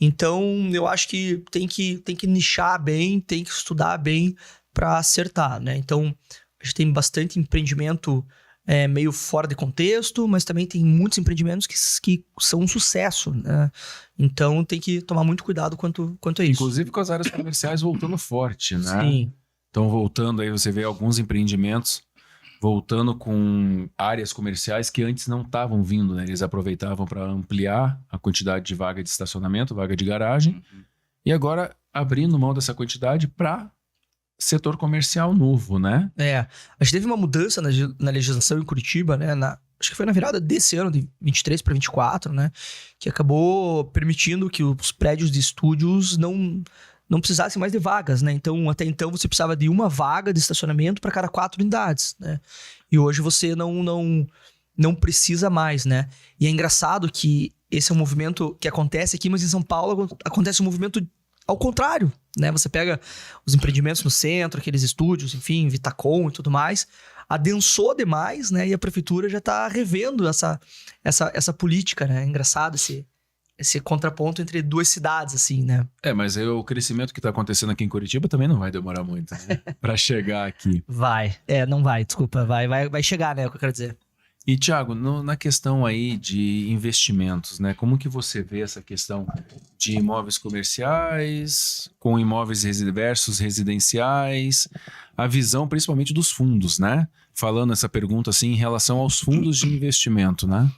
Então, eu acho que tem que nichar bem, tem que estudar bem para acertar, né? Então, a gente tem bastante empreendimento meio fora de contexto, mas também tem muitos empreendimentos que são um sucesso, né? Então, tem que tomar muito cuidado quanto a isso. Inclusive com as áreas comerciais voltando forte, né? Sim. Então, voltando aí, você vê alguns empreendimentos voltando com áreas comerciais que antes não estavam vindo, né? Eles aproveitavam para ampliar a quantidade de vaga de estacionamento, vaga de garagem, e agora abrindo mão dessa quantidade para setor comercial novo, né? A gente teve uma mudança na legislação em Curitiba, né? Acho que foi na virada desse ano, de 23 para 24, né? Que acabou permitindo que os prédios de estúdios não precisasse mais de vagas, né? Então, até então, você precisava de uma vaga de estacionamento para cada 4 unidades, né? E hoje você não precisa mais, né? E é engraçado que esse é um movimento que acontece aqui, mas em São Paulo acontece um movimento ao contrário, né? Você pega os empreendimentos no centro, aqueles estúdios, enfim, Vitacom e tudo mais, adensou demais, né? E a prefeitura já está revendo essa política, né? É engraçado esse contraponto entre duas cidades, assim, né? Mas aí o crescimento que está acontecendo aqui em Curitiba também não vai demorar muito, né? Para chegar aqui. Vai. Não vai, desculpa. Vai chegar, né? É o que eu quero dizer. E, Thiago, na questão aí de investimentos, né? Como que você vê essa questão de imóveis comerciais com imóveis versus residenciais? A visão principalmente dos fundos, né? Falando essa pergunta assim em relação aos fundos de investimento, né?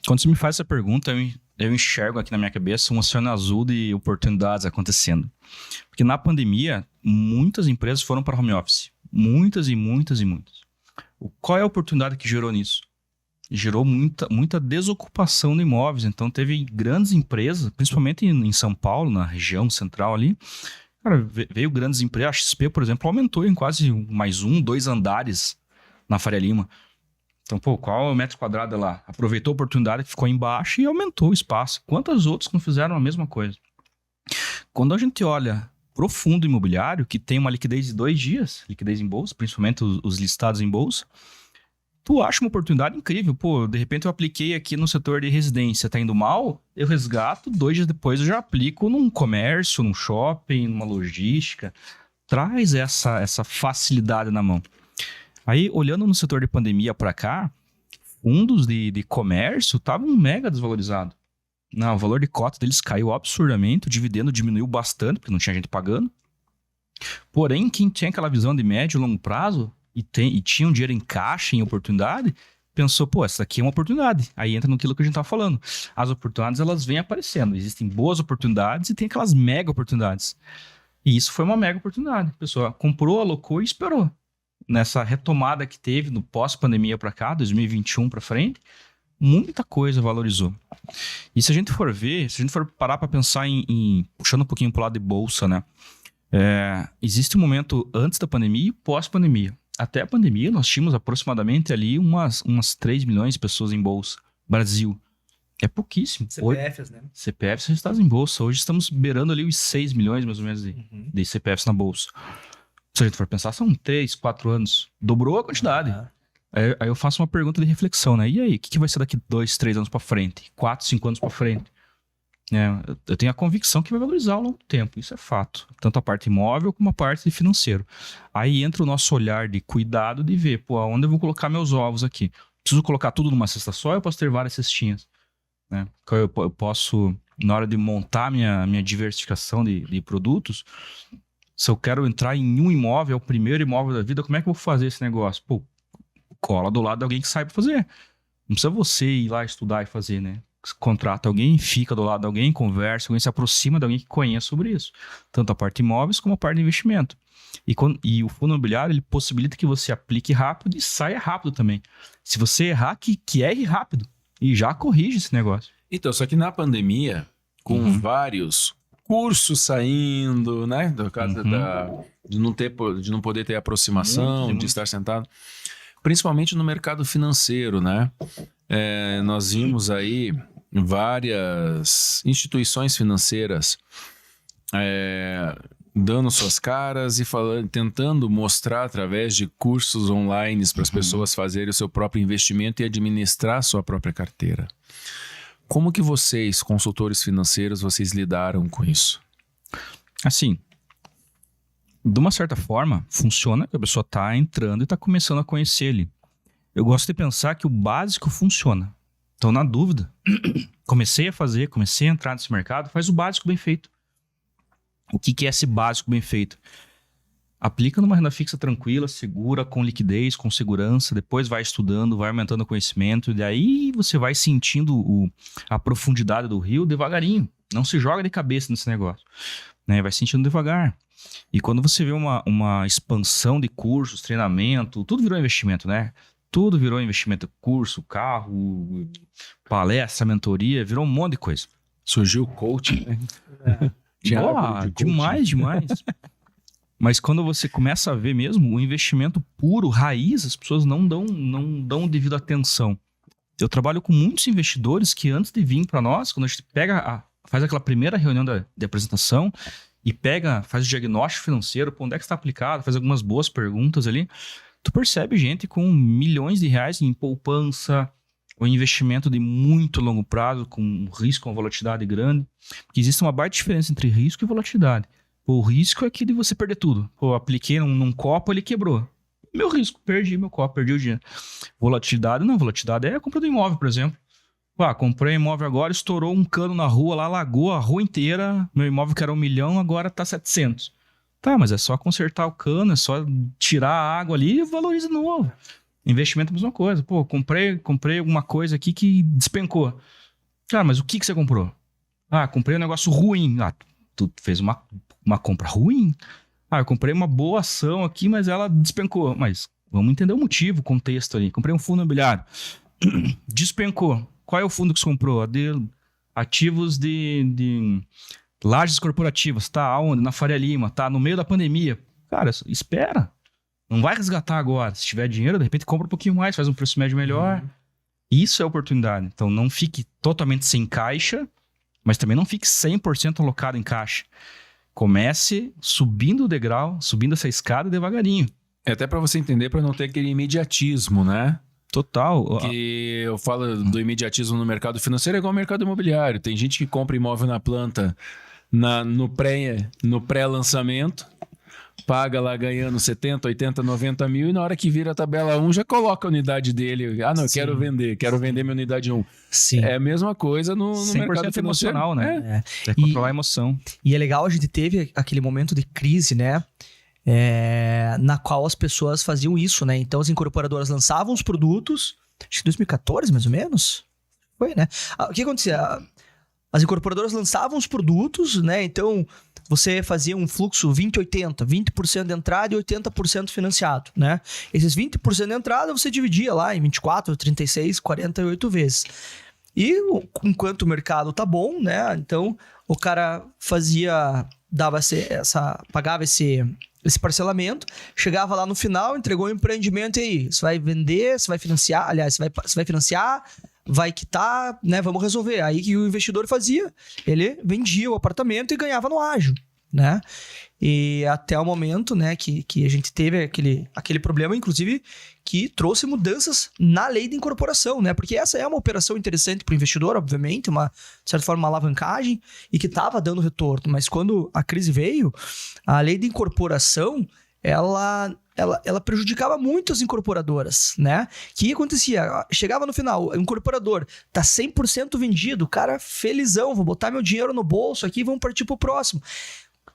Quando você me faz essa pergunta, eu enxergo aqui na minha cabeça um oceano azul de oportunidades acontecendo. Porque na pandemia, muitas empresas foram para home office. Muitas e muitas e muitas. Qual é a oportunidade que gerou nisso? Gerou muita desocupação de imóveis. Então, teve grandes empresas, principalmente em São Paulo, na região central ali, Cara, veio grandes empresas. A XP, por exemplo, aumentou em quase mais 2 andares na Faria Lima. Então, pô, qual é o metro quadrado lá? Aproveitou a oportunidade que ficou embaixo e aumentou o espaço. Quantas outras não fizeram a mesma coisa? Quando a gente olha pro fundo imobiliário, que tem uma liquidez de 2 dias, liquidez em bolsa, principalmente os listados em bolsa, tu acha uma oportunidade incrível. Pô, de repente eu apliquei aqui no setor de residência, tá indo mal, eu resgato, 2 dias depois eu já aplico num comércio, num shopping, numa logística. Traz essa facilidade na mão. Aí, olhando no setor de pandemia para cá, fundos de comércio estavam mega desvalorizados. Não, o valor de cota deles caiu absurdamente, o dividendo diminuiu bastante, porque não tinha gente pagando. Porém, quem tinha aquela visão de médio e longo prazo e tinha um dinheiro em caixa, em oportunidade, pensou, pô, essa aqui é uma oportunidade. Aí entra naquilo que a gente estava falando. As oportunidades, elas vêm aparecendo. Existem boas oportunidades e tem aquelas mega oportunidades. E isso foi uma mega oportunidade. A pessoa comprou, alocou e esperou. Nessa retomada que teve no pós-pandemia para cá, 2021 para frente, muita coisa valorizou. E se a gente for ver, se a gente for parar para pensar puxando um pouquinho para o lado de bolsa, né? Existe um momento antes da pandemia e pós-pandemia. Até a pandemia, nós tínhamos aproximadamente ali umas 3 milhões de pessoas em bolsa. Brasil. É pouquíssimo. CPFs, né? CPFs registrados em bolsa. Hoje estamos beirando ali os 6 milhões, mais ou menos, de CPFs na bolsa. Se a gente for pensar, são 3, 4 anos. Dobrou a quantidade. Aí eu faço uma pergunta de reflexão, né? E aí, o que vai ser daqui 2, 3 anos para frente? 4, 5 anos para frente? Eu tenho a convicção que vai valorizar ao longo do tempo. Isso é fato. Tanto a parte imóvel como a parte de financeiro. Aí entra o nosso olhar de cuidado de ver, pô, onde eu vou colocar meus ovos aqui? Preciso colocar tudo numa cesta só ou eu posso ter várias cestinhas? Né? Eu posso, na hora de montar minha diversificação de produtos, se eu quero entrar em um imóvel, é o primeiro imóvel da vida, como é que eu vou fazer esse negócio? Pô, cola do lado de alguém que saiba fazer. Não precisa você ir lá estudar e fazer, né? Contrata alguém, fica do lado de alguém, conversa, alguém se aproxima de alguém que conheça sobre isso. Tanto a parte de imóveis como a parte de investimento. E o fundo imobiliário, ele possibilita que você aplique rápido e saia rápido também. Se você errar, que erre rápido. E já corrige esse negócio. Então, só que na pandemia, com vários cursos saindo, né? Do caso de não poder ter aproximação, de estar sentado. Principalmente no mercado financeiro, né? Nós vimos aí várias instituições financeiras dando suas caras e tentando mostrar através de cursos online para as pessoas fazerem o seu próprio investimento e administrar a sua própria carteira. Como que vocês, consultores financeiros, vocês lidaram com isso? Assim, de uma certa forma, funciona que a pessoa está entrando e está começando a conhecer ele. Eu gosto de pensar que o básico funciona. Então, na dúvida, comecei a entrar nesse mercado, faz o básico bem feito. O que é esse básico bem feito? Aplica numa renda fixa tranquila, segura, com liquidez, com segurança, depois vai estudando, vai aumentando o conhecimento, e daí você vai sentindo a profundidade do rio devagarinho. Não se joga de cabeça nesse negócio, né? Vai sentindo devagar. E quando você vê uma expansão de cursos, treinamento, tudo virou investimento, né? Tudo virou investimento, curso, carro, palestra, mentoria, virou um monte de coisa. Surgiu o coaching, né? Demais. Mas quando você começa a ver mesmo o investimento puro, raiz, as pessoas não dão devido atenção. Eu trabalho com muitos investidores que antes de vir para nós, quando a gente faz aquela primeira reunião de apresentação e faz o diagnóstico financeiro, para onde é que está aplicado, faz algumas boas perguntas ali, tu percebe gente com milhões de reais em poupança, ou investimento de muito longo prazo, com risco, uma volatilidade grande. Porque existe uma baita diferença entre risco e volatilidade. O risco é que de você perder tudo. Pô, apliquei num copo, ele quebrou. Meu risco, perdi meu copo, perdi o dinheiro. Volatilidade é a compra do imóvel, por exemplo. Comprei um imóvel agora, estourou um cano na rua, lá alagou a rua inteira. Meu imóvel que era 1 milhão, agora tá 700. Tá, mas é só consertar o cano, é só tirar a água ali e valoriza de novo. Investimento é a mesma coisa. Pô, comprei alguma coisa aqui que despencou. Cara, mas o que você comprou? Comprei um negócio ruim. Tu fez uma compra ruim? Eu comprei uma boa ação aqui, mas ela despencou. Mas vamos entender o motivo, o contexto ali. Comprei um fundo imobiliário. Despencou. Qual é o fundo que você comprou? Ativos Lajes corporativas, tá aonde? Na Faria Lima, tá no meio da pandemia. Cara, espera. Não vai resgatar agora. Se tiver dinheiro, de repente compra um pouquinho mais, faz um preço médio melhor. Isso é oportunidade. Então não fique totalmente sem caixa, mas também não fique 100% alocado em caixa. Comece subindo o degrau, subindo essa escada devagarinho. É até para você entender, para não ter aquele imediatismo, né? Total. Que eu falo do imediatismo no mercado financeiro é igual ao mercado imobiliário. Tem gente que compra imóvel na planta no pré-lançamento, paga lá ganhando 70, 80, 90 mil e na hora que vira a tabela 1 já coloca a unidade dele. Ah, não, eu quero vender minha unidade 1. Sim. É a mesma coisa no mercado financeiro. Emocional, né? É. Controlar a emoção. E é legal, a gente teve aquele momento de crise, né? Na qual as pessoas faziam isso, né? Então as incorporadoras lançavam os produtos, acho que 2014 mais ou menos, foi, né? O que acontecia? As incorporadoras lançavam os produtos, né? Então você fazia um fluxo 20-80, 20% de entrada e 80% financiado, né? Esses 20% de entrada você dividia lá em 24, 36, 48 vezes. E enquanto o mercado tá bom, né? Então o cara pagava esse parcelamento, chegava lá no final, entregou o empreendimento e aí, você vai vender, você vai financiar, aliás, você vai financiar, vai quitar, né, vamos resolver. Aí que o investidor fazia, ele vendia o apartamento e ganhava no ágio, né? E até o momento, né, que a gente teve aquele problema, inclusive, que trouxe mudanças na lei de incorporação, né? Porque essa é uma operação interessante para o investidor, obviamente, de certa forma, uma alavancagem, e que estava dando retorno. Mas quando a crise veio, a lei de incorporação, ela prejudicava muito as incorporadoras, né? O que acontecia? Chegava no final, o incorporador tá 100% vendido, cara, felizão, vou botar meu dinheiro no bolso aqui e vamos partir pro próximo.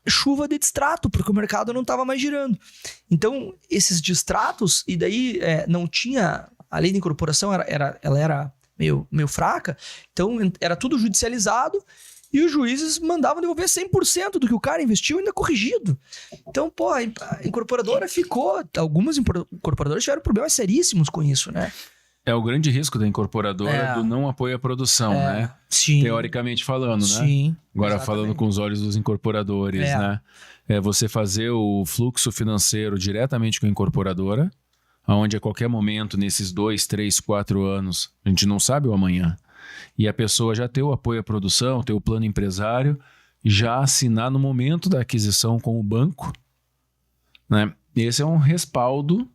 Chuva de distrato, porque o mercado não estava mais girando. Então, esses distratos, e daí não tinha... A lei de incorporação ela era meio fraca, então era tudo judicializado e os juízes mandavam devolver 100% do que o cara investiu ainda corrigido. Então, pô, a incorporadora ficou... Algumas incorporadoras tiveram problemas seríssimos com isso, né? É o grande risco da incorporadora do não apoio à produção, né? Sim. Teoricamente falando, né? Sim. Agora Exatamente. falando com os olhos dos incorporadores, né? É você fazer o fluxo financeiro diretamente com a incorporadora, onde a qualquer momento, nesses 2, 3, 4 anos, a gente não sabe o amanhã. E a pessoa já ter o apoio à produção, ter o plano empresário, já assinar no momento da aquisição com o banco, né? Esse é um respaldo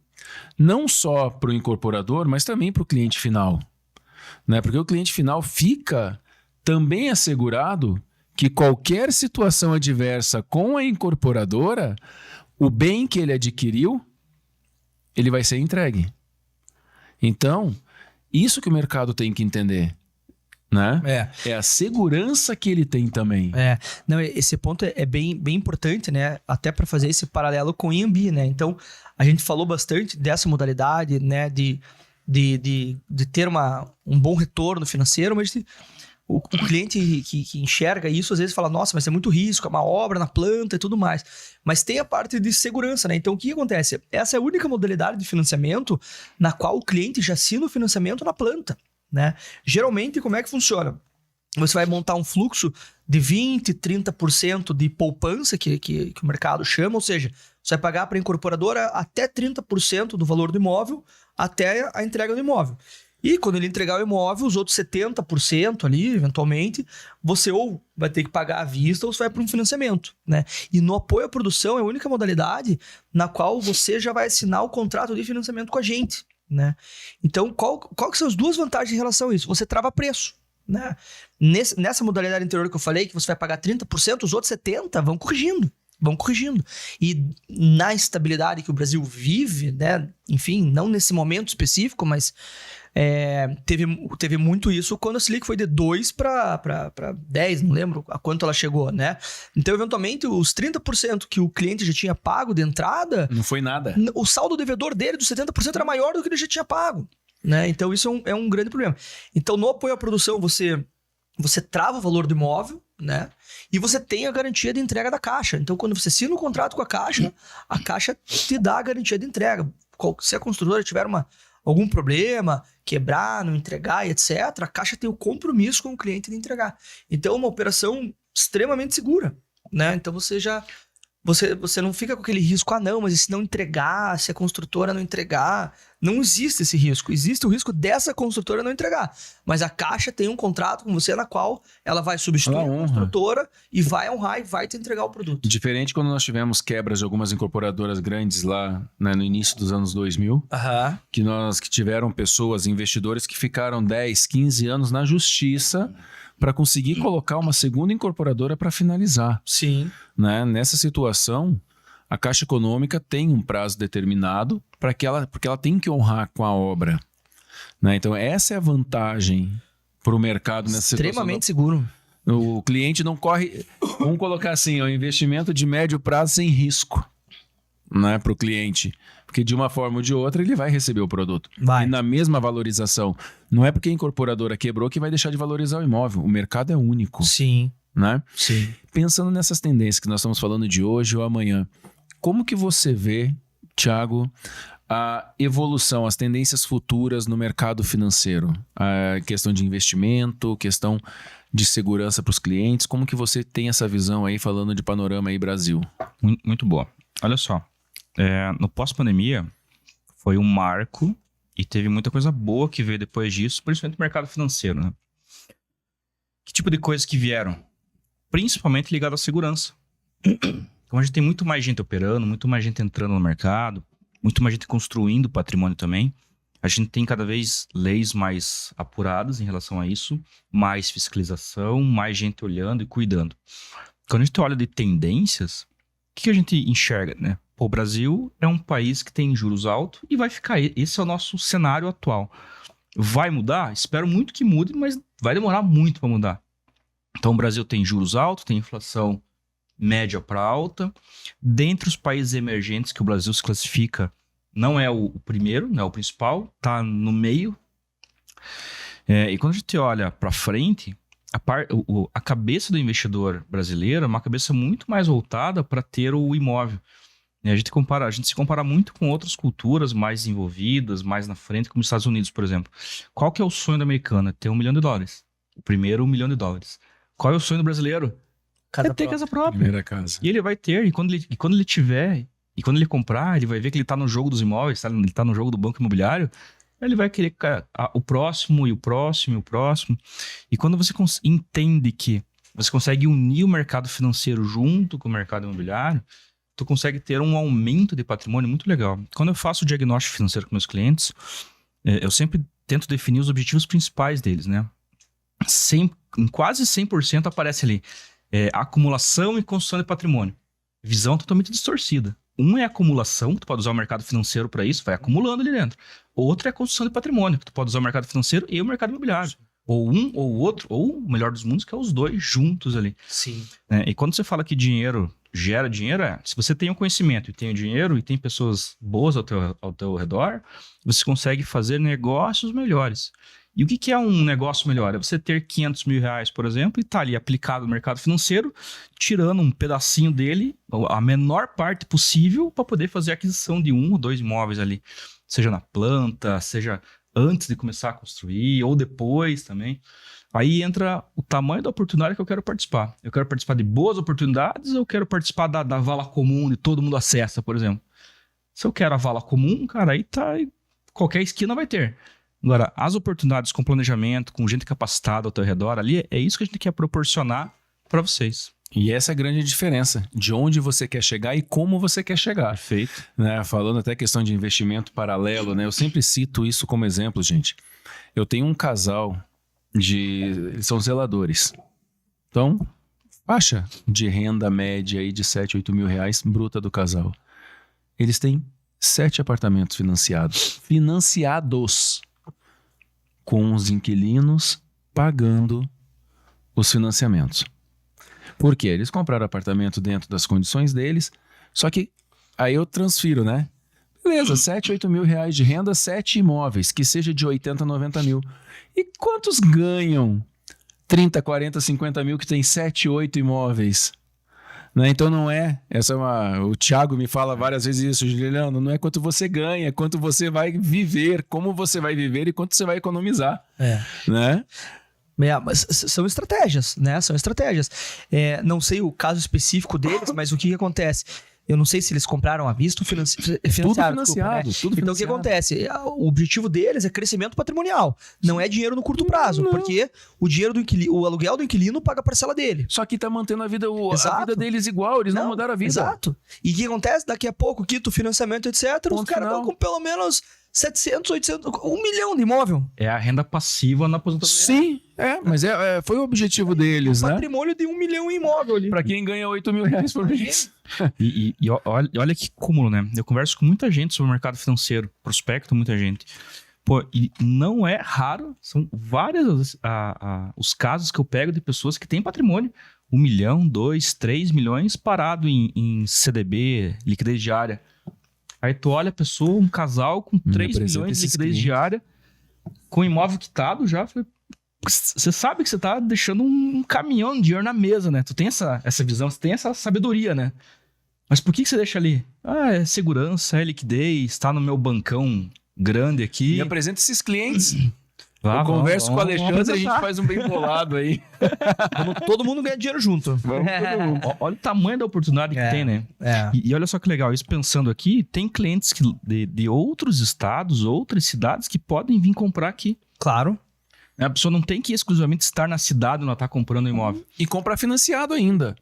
não só para o incorporador, mas também para o cliente final, né? Porque o cliente final fica também assegurado que qualquer situação adversa com a incorporadora, o bem que ele adquiriu, ele vai ser entregue. Então, isso que o mercado tem que entender, né? É a segurança que ele tem também. Não, esse ponto é bem importante, né? Até para fazer esse paralelo com o IMB, né? Então, a gente falou bastante dessa modalidade, né? De ter um bom retorno financeiro, mas o cliente que enxerga isso, às vezes fala, nossa, mas é muito risco, é uma obra na planta e tudo mais. Mas tem a parte de segurança, né? Então, o que acontece? Essa é a única modalidade de financiamento na qual o cliente já assina o financiamento na planta, né? Geralmente, como é que funciona? Você vai montar um fluxo de 20%, 30% de poupança, que o mercado chama, ou seja, você vai pagar para a incorporadora até 30% do valor do imóvel até a entrega do imóvel. E quando ele entregar o imóvel, os outros 70% ali, eventualmente, você ou vai ter que pagar à vista ou você vai para um financiamento, né? E no apoio à produção é a única modalidade na qual você já vai assinar o contrato de financiamento com a gente, né? Então, qual que são as duas vantagens em relação a isso? Você trava preço, né? Nessa modalidade anterior que eu falei, que você vai pagar 30%, os outros 70% vão corrigindo. E na estabilidade que o Brasil vive, né? Enfim, não nesse momento específico, mas teve muito isso quando a Selic foi de 2 para 10, não lembro a quanto ela chegou, né? Então, eventualmente, os 30% que o cliente já tinha pago de entrada... Não foi nada. O saldo devedor dele dos 70% era maior do que ele já tinha pago, né? Então, isso é um grande problema. Então, no apoio à produção, você trava o valor do imóvel, né? E você tem a garantia de entrega da Caixa. Então, quando você assina o contrato com a Caixa te dá a garantia de entrega. Se a construtora tiver algum problema, quebrar, não entregar, etc., a Caixa tem o compromisso com o cliente de entregar. Então, é uma operação extremamente segura, né? Então, você não fica com aquele risco, não, mas e se não entregar, se a construtora não entregar? Não existe esse risco. Existe o risco dessa construtora não entregar. Mas a Caixa tem um contrato com você na qual ela vai substituir a construtora e vai honrar e vai te entregar o produto. Diferente quando nós tivemos quebras de algumas incorporadoras grandes lá, né, no início dos anos 2000, que tiveram pessoas, investidores que ficaram 10, 15 anos na justiça para conseguir colocar uma segunda incorporadora para finalizar. Sim. Né? Nessa situação, a Caixa Econômica tem um prazo determinado porque ela tem que honrar com a obra. Né? Então, essa é a vantagem para o mercado nessa situação. Extremamente seguro. O cliente não corre... Vamos colocar assim, é um investimento de médio prazo sem risco, né, para o cliente. Porque de uma forma ou de outra ele vai receber o produto. Vai. E na mesma valorização. Não é porque a incorporadora quebrou que vai deixar de valorizar o imóvel. O mercado é único. Sim. Né? Sim. Pensando nessas tendências que nós estamos falando de hoje ou amanhã, como que você vê, Thiago, a evolução, as tendências futuras no mercado financeiro? A questão de investimento, questão de segurança para os clientes. Como que você tem essa visão aí, falando de panorama aí Brasil? Muito boa. Olha só. No pós-pandemia, foi um marco e teve muita coisa boa que veio depois disso, principalmente no mercado financeiro, né? Que tipo de coisas que vieram? Principalmente ligado à segurança. Então a gente tem muito mais gente operando, muito mais gente entrando no mercado, muito mais gente construindo patrimônio também. A gente tem cada vez leis mais apuradas em relação a isso, mais fiscalização, mais gente olhando e cuidando. Quando a gente olha de tendências, o que a gente enxerga, né? Pô, o Brasil é um país que tem juros altos e vai ficar. Esse é o nosso cenário atual. Vai mudar? Espero muito que mude, mas vai demorar muito para mudar. Então, o Brasil tem juros altos, tem inflação média para alta. Dentre os países emergentes que o Brasil se classifica, não é o primeiro, não é o principal, está no meio. E quando a gente olha para frente, a cabeça do investidor brasileiro é uma cabeça muito mais voltada para ter o imóvel. A gente se compara muito com outras culturas mais desenvolvidas, mais na frente, como os Estados Unidos, por exemplo. Qual que é o sonho do americano? É ter $1 milhão. O primeiro $1 milhão. Qual é o sonho do brasileiro? Ter casa própria. Primeira casa. E ele vai ter, e quando ele tiver, e quando ele comprar, ele vai ver que ele está no jogo dos imóveis, ele está no jogo do banco imobiliário, ele vai querer o próximo, e o próximo, e o próximo. E quando você entende que você consegue unir o mercado financeiro junto com o mercado imobiliário, tu consegue ter um aumento de patrimônio muito legal. Quando eu faço o diagnóstico financeiro com meus clientes, eu sempre tento definir os objetivos principais deles, né? Em quase 100% aparece ali acumulação e construção de patrimônio. Visão totalmente distorcida. Um é acumulação, que tu pode usar o mercado financeiro para isso, vai acumulando ali dentro. Outro é a construção de patrimônio, que tu pode usar o mercado financeiro e o mercado imobiliário. Ou um ou o outro, ou o melhor dos mundos, que é os dois juntos ali. Sim. E quando você fala que dinheiro gera dinheiro, se você tem o conhecimento e tem o dinheiro e tem pessoas boas ao teu redor, você consegue fazer negócios melhores. E o que é um negócio melhor? É você ter R$500 mil, por exemplo, e tá ali aplicado no mercado financeiro, tirando um pedacinho dele, a menor parte possível, para poder fazer a aquisição de 1 ou 2 imóveis ali. Seja na planta, seja antes de começar a construir, ou depois também. Aí entra o tamanho da oportunidade que eu quero participar. Eu quero participar de boas oportunidades ou eu quero participar da vala comum e todo mundo acessa, por exemplo? Se eu quero a vala comum, cara, aí tá... Qualquer esquina vai ter. Agora, as oportunidades com planejamento, com gente capacitada ao teu redor ali, é isso que a gente quer proporcionar para vocês. E essa é a grande diferença, de onde você quer chegar e como você quer chegar. Perfeito. Né? Falando até questão de investimento paralelo, né? Eu sempre cito isso como exemplo, gente. Eu tenho um casal eles são zeladores. Então, faixa de renda média aí de 7, 8 mil reais bruta do casal. Eles têm 7 apartamentos financiados, com os inquilinos pagando os financiamentos. Por quê? Eles compraram apartamento dentro das condições deles, só que aí eu transfiro, né? Beleza, 7, 8 mil reais de renda, 7 imóveis, que seja de 80, 90 mil. E quantos ganham 30, 40, 50 mil que tem 7, 8 imóveis? Né? Então não é, o Thiago me fala várias vezes isso, Juliano, não é quanto você ganha, é quanto você vai viver, como você vai viver e quanto você vai economizar. Né? Mas são estratégias, né? São estratégias. Não sei o caso específico deles, mas o que acontece? Eu não sei se eles compraram à vista ou financiaram. Tudo financiado, né? tudo Então, o que acontece? O objetivo deles é crescimento patrimonial. Não é dinheiro no curto prazo, porque o dinheiro o aluguel do inquilino paga a parcela dele. Só que tá mantendo a vida deles igual, eles não mudaram a vida. Exato. E o que acontece? Daqui a pouco, quito financiamento, etc., os caras estão com pelo menos 700, 800, 1 milhão de imóvel. É a renda passiva na aposentadoria. Sim, mas foi o objetivo deles, né? Patrimônio de 1 milhão em imóvel ali. Pra quem ganha 8 mil reais por mês. E olha que cúmulo, né? Eu converso com muita gente sobre o mercado financeiro, prospecto muita gente. Pô, e não é raro, são vários os casos que eu pego de pessoas que têm patrimônio, 1 milhão, 2, 3 milhões parado em CDB, liquidez diária. Aí tu olha a pessoa, um casal com 3 milhões de liquidez diária, com imóvel quitado já. Você sabe que você tá deixando um caminhão de dinheiro na mesa, né? Tu tem essa visão, você tem essa sabedoria, né? Mas por que você deixa ali? É segurança, é liquidez, tá no meu bancão grande aqui. Me apresenta esses clientes. Eu converso com o Alexandre e a gente faz um bem bolado aí. Todo mundo ganha dinheiro junto. Olha o tamanho da oportunidade que tem, né? E olha só que legal, isso pensando aqui, tem clientes de outros estados, outras cidades que podem vir comprar aqui. Claro. A pessoa não tem que exclusivamente estar na cidade onde ela está comprando o imóvel. E comprar financiado ainda.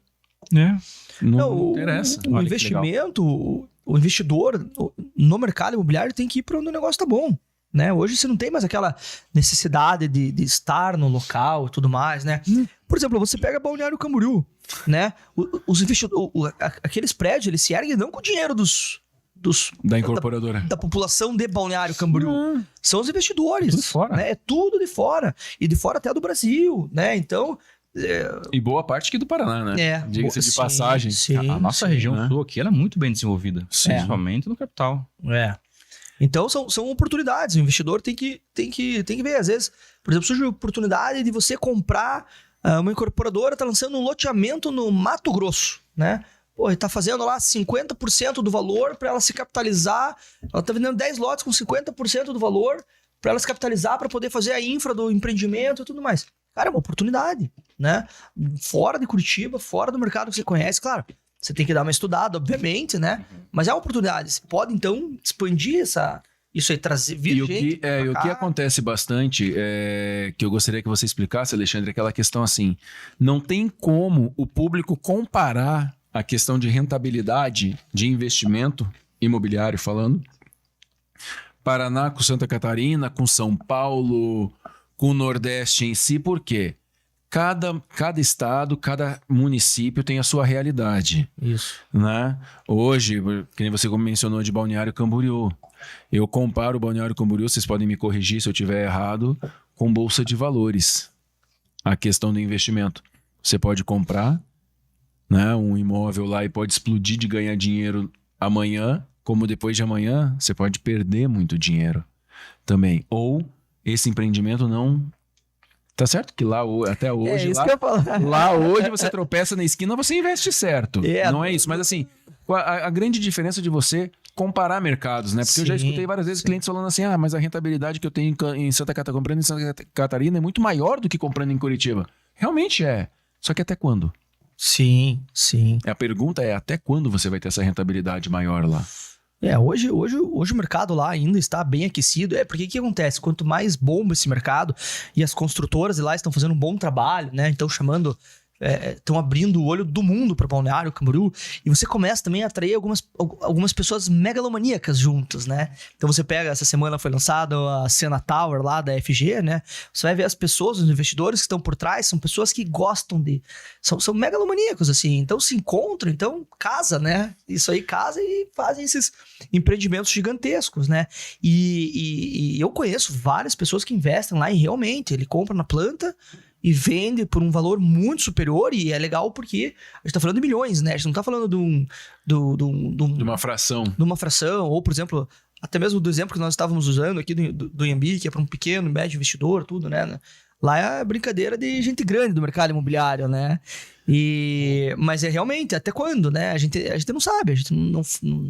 Não interessa. O investimento, o investidor no mercado imobiliário tem que ir para onde o negócio tá bom. Né? Hoje você não tem mais aquela necessidade de estar no local e tudo mais, né? Por exemplo, você pega Balneário Camboriú, né? Os investidores, aqueles prédios, eles se erguem não com o dinheiro da incorporadora. Da população de Balneário Camboriú. São os investidores. Tudo de fora. Né? É tudo de fora. E de fora até do Brasil, né? Então... E boa parte aqui do Paraná, né? Diga-se de passagem. Sim, a nossa região sul aqui, ela é muito bem desenvolvida. Principalmente no capital. Então, são oportunidades. O investidor tem que ver. Às vezes, por exemplo, surge a oportunidade de você comprar uma incorporadora, está lançando um loteamento no Mato Grosso, né? Pô, ele está fazendo lá 50% do valor para ela se capitalizar. Ela está vendendo 10 lotes com 50% do valor para ela se capitalizar, para poder fazer a infra do empreendimento e tudo mais. Cara, é uma oportunidade, né? Fora de Curitiba, fora do mercado que você conhece, claro. Você tem que dar uma estudada, obviamente, né? Mas é uma oportunidade. Você pode, então, expandir isso aí, trazer, vir gente. O que acontece bastante, que eu gostaria que você explicasse, Alexandre, é aquela questão assim, não tem como o público comparar a questão de rentabilidade de investimento imobiliário falando, Paraná com Santa Catarina, com São Paulo, com o Nordeste em si, por quê? Cada estado, cada município tem a sua realidade. Isso. Né? Hoje, que nem você mencionou de Balneário Camboriú, eu comparo o Balneário Camboriú, vocês podem me corrigir se eu estiver errado, com Bolsa de Valores. A questão do investimento. Você pode comprar, né, um imóvel lá e pode explodir de ganhar dinheiro amanhã, como depois de amanhã, você pode perder muito dinheiro também. Ou esse empreendimento não... Tá certo que lá, até hoje, lá hoje você tropeça na esquina, você investe certo. Não é isso, mas assim, a grande diferença de você comparar mercados, né? Porque eu já escutei várias vezes clientes falando assim, mas a rentabilidade que eu tenho em Santa Catarina, comprando em Santa Catarina é muito maior do que comprando em Curitiba. Realmente é. Só que até quando? Sim. A pergunta é, até quando você vai ter essa rentabilidade maior lá? Hoje o mercado lá ainda está bem aquecido. Porque o que acontece? Quanto mais bomba esse mercado, e as construtoras lá estão fazendo um bom trabalho, né? Então estão abrindo o olho do mundo para Balneário Camboriú, e você começa também a atrair algumas pessoas megalomaníacas juntas, né? Então você pega, essa semana foi lançada a Siena Tower lá da FG, né? Você vai ver as pessoas, os investidores que estão por trás, são pessoas que gostam são megalomaníacos, assim, então se encontram, então casa, né? Isso aí casa e fazem esses empreendimentos gigantescos, né? E eu conheço várias pessoas que investem lá e realmente, ele compra na planta e vende por um valor muito superior, e é legal porque a gente tá falando de milhões, né? A gente não tá falando de uma fração. De uma fração, ou, por exemplo, até mesmo do exemplo que nós estávamos usando aqui do IMB, que é para um pequeno, médio investidor, tudo, né? Lá é brincadeira de gente grande do mercado imobiliário, né? Mas é realmente, até quando, né? A gente não sabe, a gente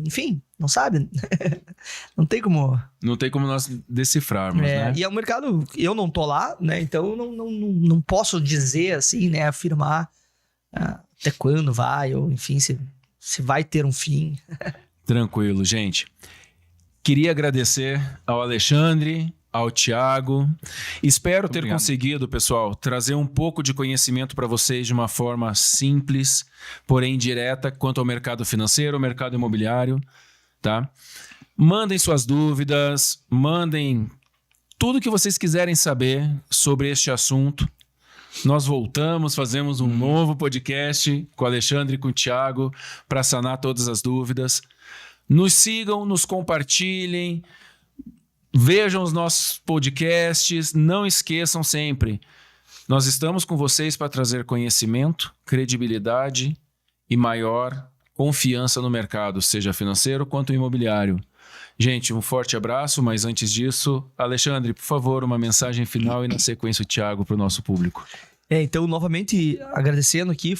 enfim, não sabe. Não tem como... Não tem como nós decifrarmos, né? E é um mercado, eu não tô lá, né? Então não posso dizer assim, né? Afirmar até quando vai, ou enfim, se vai ter um fim. Tranquilo, gente. Queria agradecer ao Alexandre, ao Thiago. Espero ter conseguido, pessoal, trazer um pouco de conhecimento para vocês de uma forma simples, porém direta, quanto ao mercado financeiro, ao mercado imobiliário, tá? Mandem suas dúvidas, mandem tudo que vocês quiserem saber sobre este assunto. Nós voltamos, fazemos um novo podcast com o Alexandre e com o Thiago para sanar todas as dúvidas. Nos sigam, nos compartilhem, vejam os nossos podcasts. Não esqueçam sempre, nós estamos com vocês para trazer conhecimento, credibilidade e maior confiança no mercado, seja financeiro quanto imobiliário. Gente, um forte abraço, mas antes disso, Alexandre, por favor, uma mensagem final e na sequência o Thiago para o nosso público. Então, novamente, agradecendo aqui,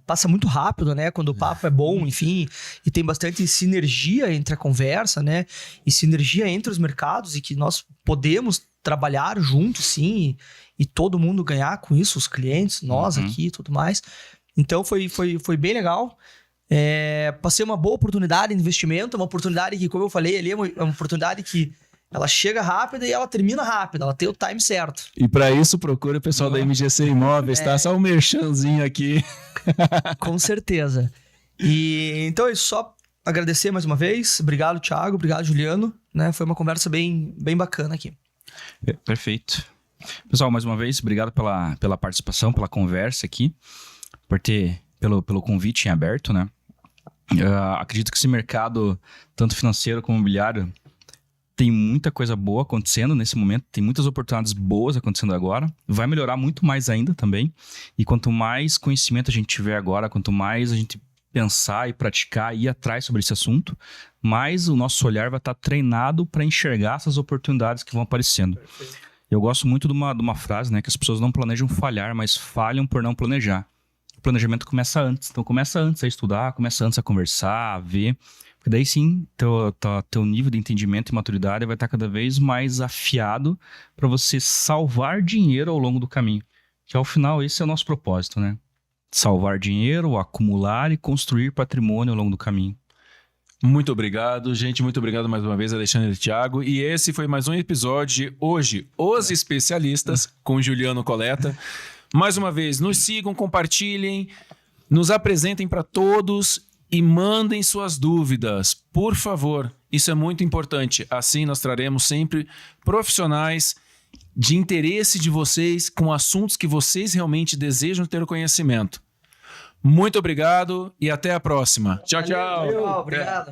passa muito rápido, né? Quando o papo é bom, enfim, e tem bastante sinergia entre a conversa, né? E sinergia entre os mercados e que nós podemos trabalhar juntos, sim, e todo mundo ganhar com isso, os clientes, nós aqui e tudo mais. Então, foi bem legal. Passei uma boa oportunidade de investimento, uma oportunidade que, como eu falei ali, é uma oportunidade que ela chega rápida e ela termina rápida, ela tem o time certo. E para isso, procura o pessoal da MGC Imóveis, tá? Só um merchanzinho aqui. Com certeza. E então é isso, só agradecer mais uma vez. Obrigado, Thiago. Obrigado, Juliano. Né? Foi uma conversa bem bacana aqui. Perfeito. Pessoal, mais uma vez, obrigado pela participação, pela conversa aqui, pelo convite em aberto, né? Acredito que esse mercado, tanto financeiro como imobiliário, tem muita coisa boa acontecendo nesse momento, tem muitas oportunidades boas acontecendo agora, vai melhorar muito mais ainda também, e quanto mais conhecimento a gente tiver agora, quanto mais a gente pensar e praticar e ir atrás sobre esse assunto, mais o nosso olhar vai estar treinado para enxergar essas oportunidades que vão aparecendo. Perfeito. Eu gosto muito de uma frase, né, que as pessoas não planejam falhar, mas falham por não planejar. O planejamento começa antes, então começa antes a estudar, começa antes a conversar, a ver... Porque daí sim, teu nível de entendimento e maturidade vai estar cada vez mais afiado para você salvar dinheiro ao longo do caminho. Que ao final esse é o nosso propósito, né? Salvar dinheiro, acumular e construir patrimônio ao longo do caminho. Muito obrigado, gente. Muito obrigado mais uma vez, Alexandre e Thiago. E esse foi mais um episódio de Hoje, Os Especialistas, com Juliano Coleta. Mais uma vez, nos sigam, compartilhem, nos apresentem para todos e mandem suas dúvidas, por favor. Isso é muito importante. Assim nós traremos sempre profissionais de interesse de vocês com assuntos que vocês realmente desejam ter o conhecimento. Muito obrigado e até a próxima. Tchau, tchau. Obrigado.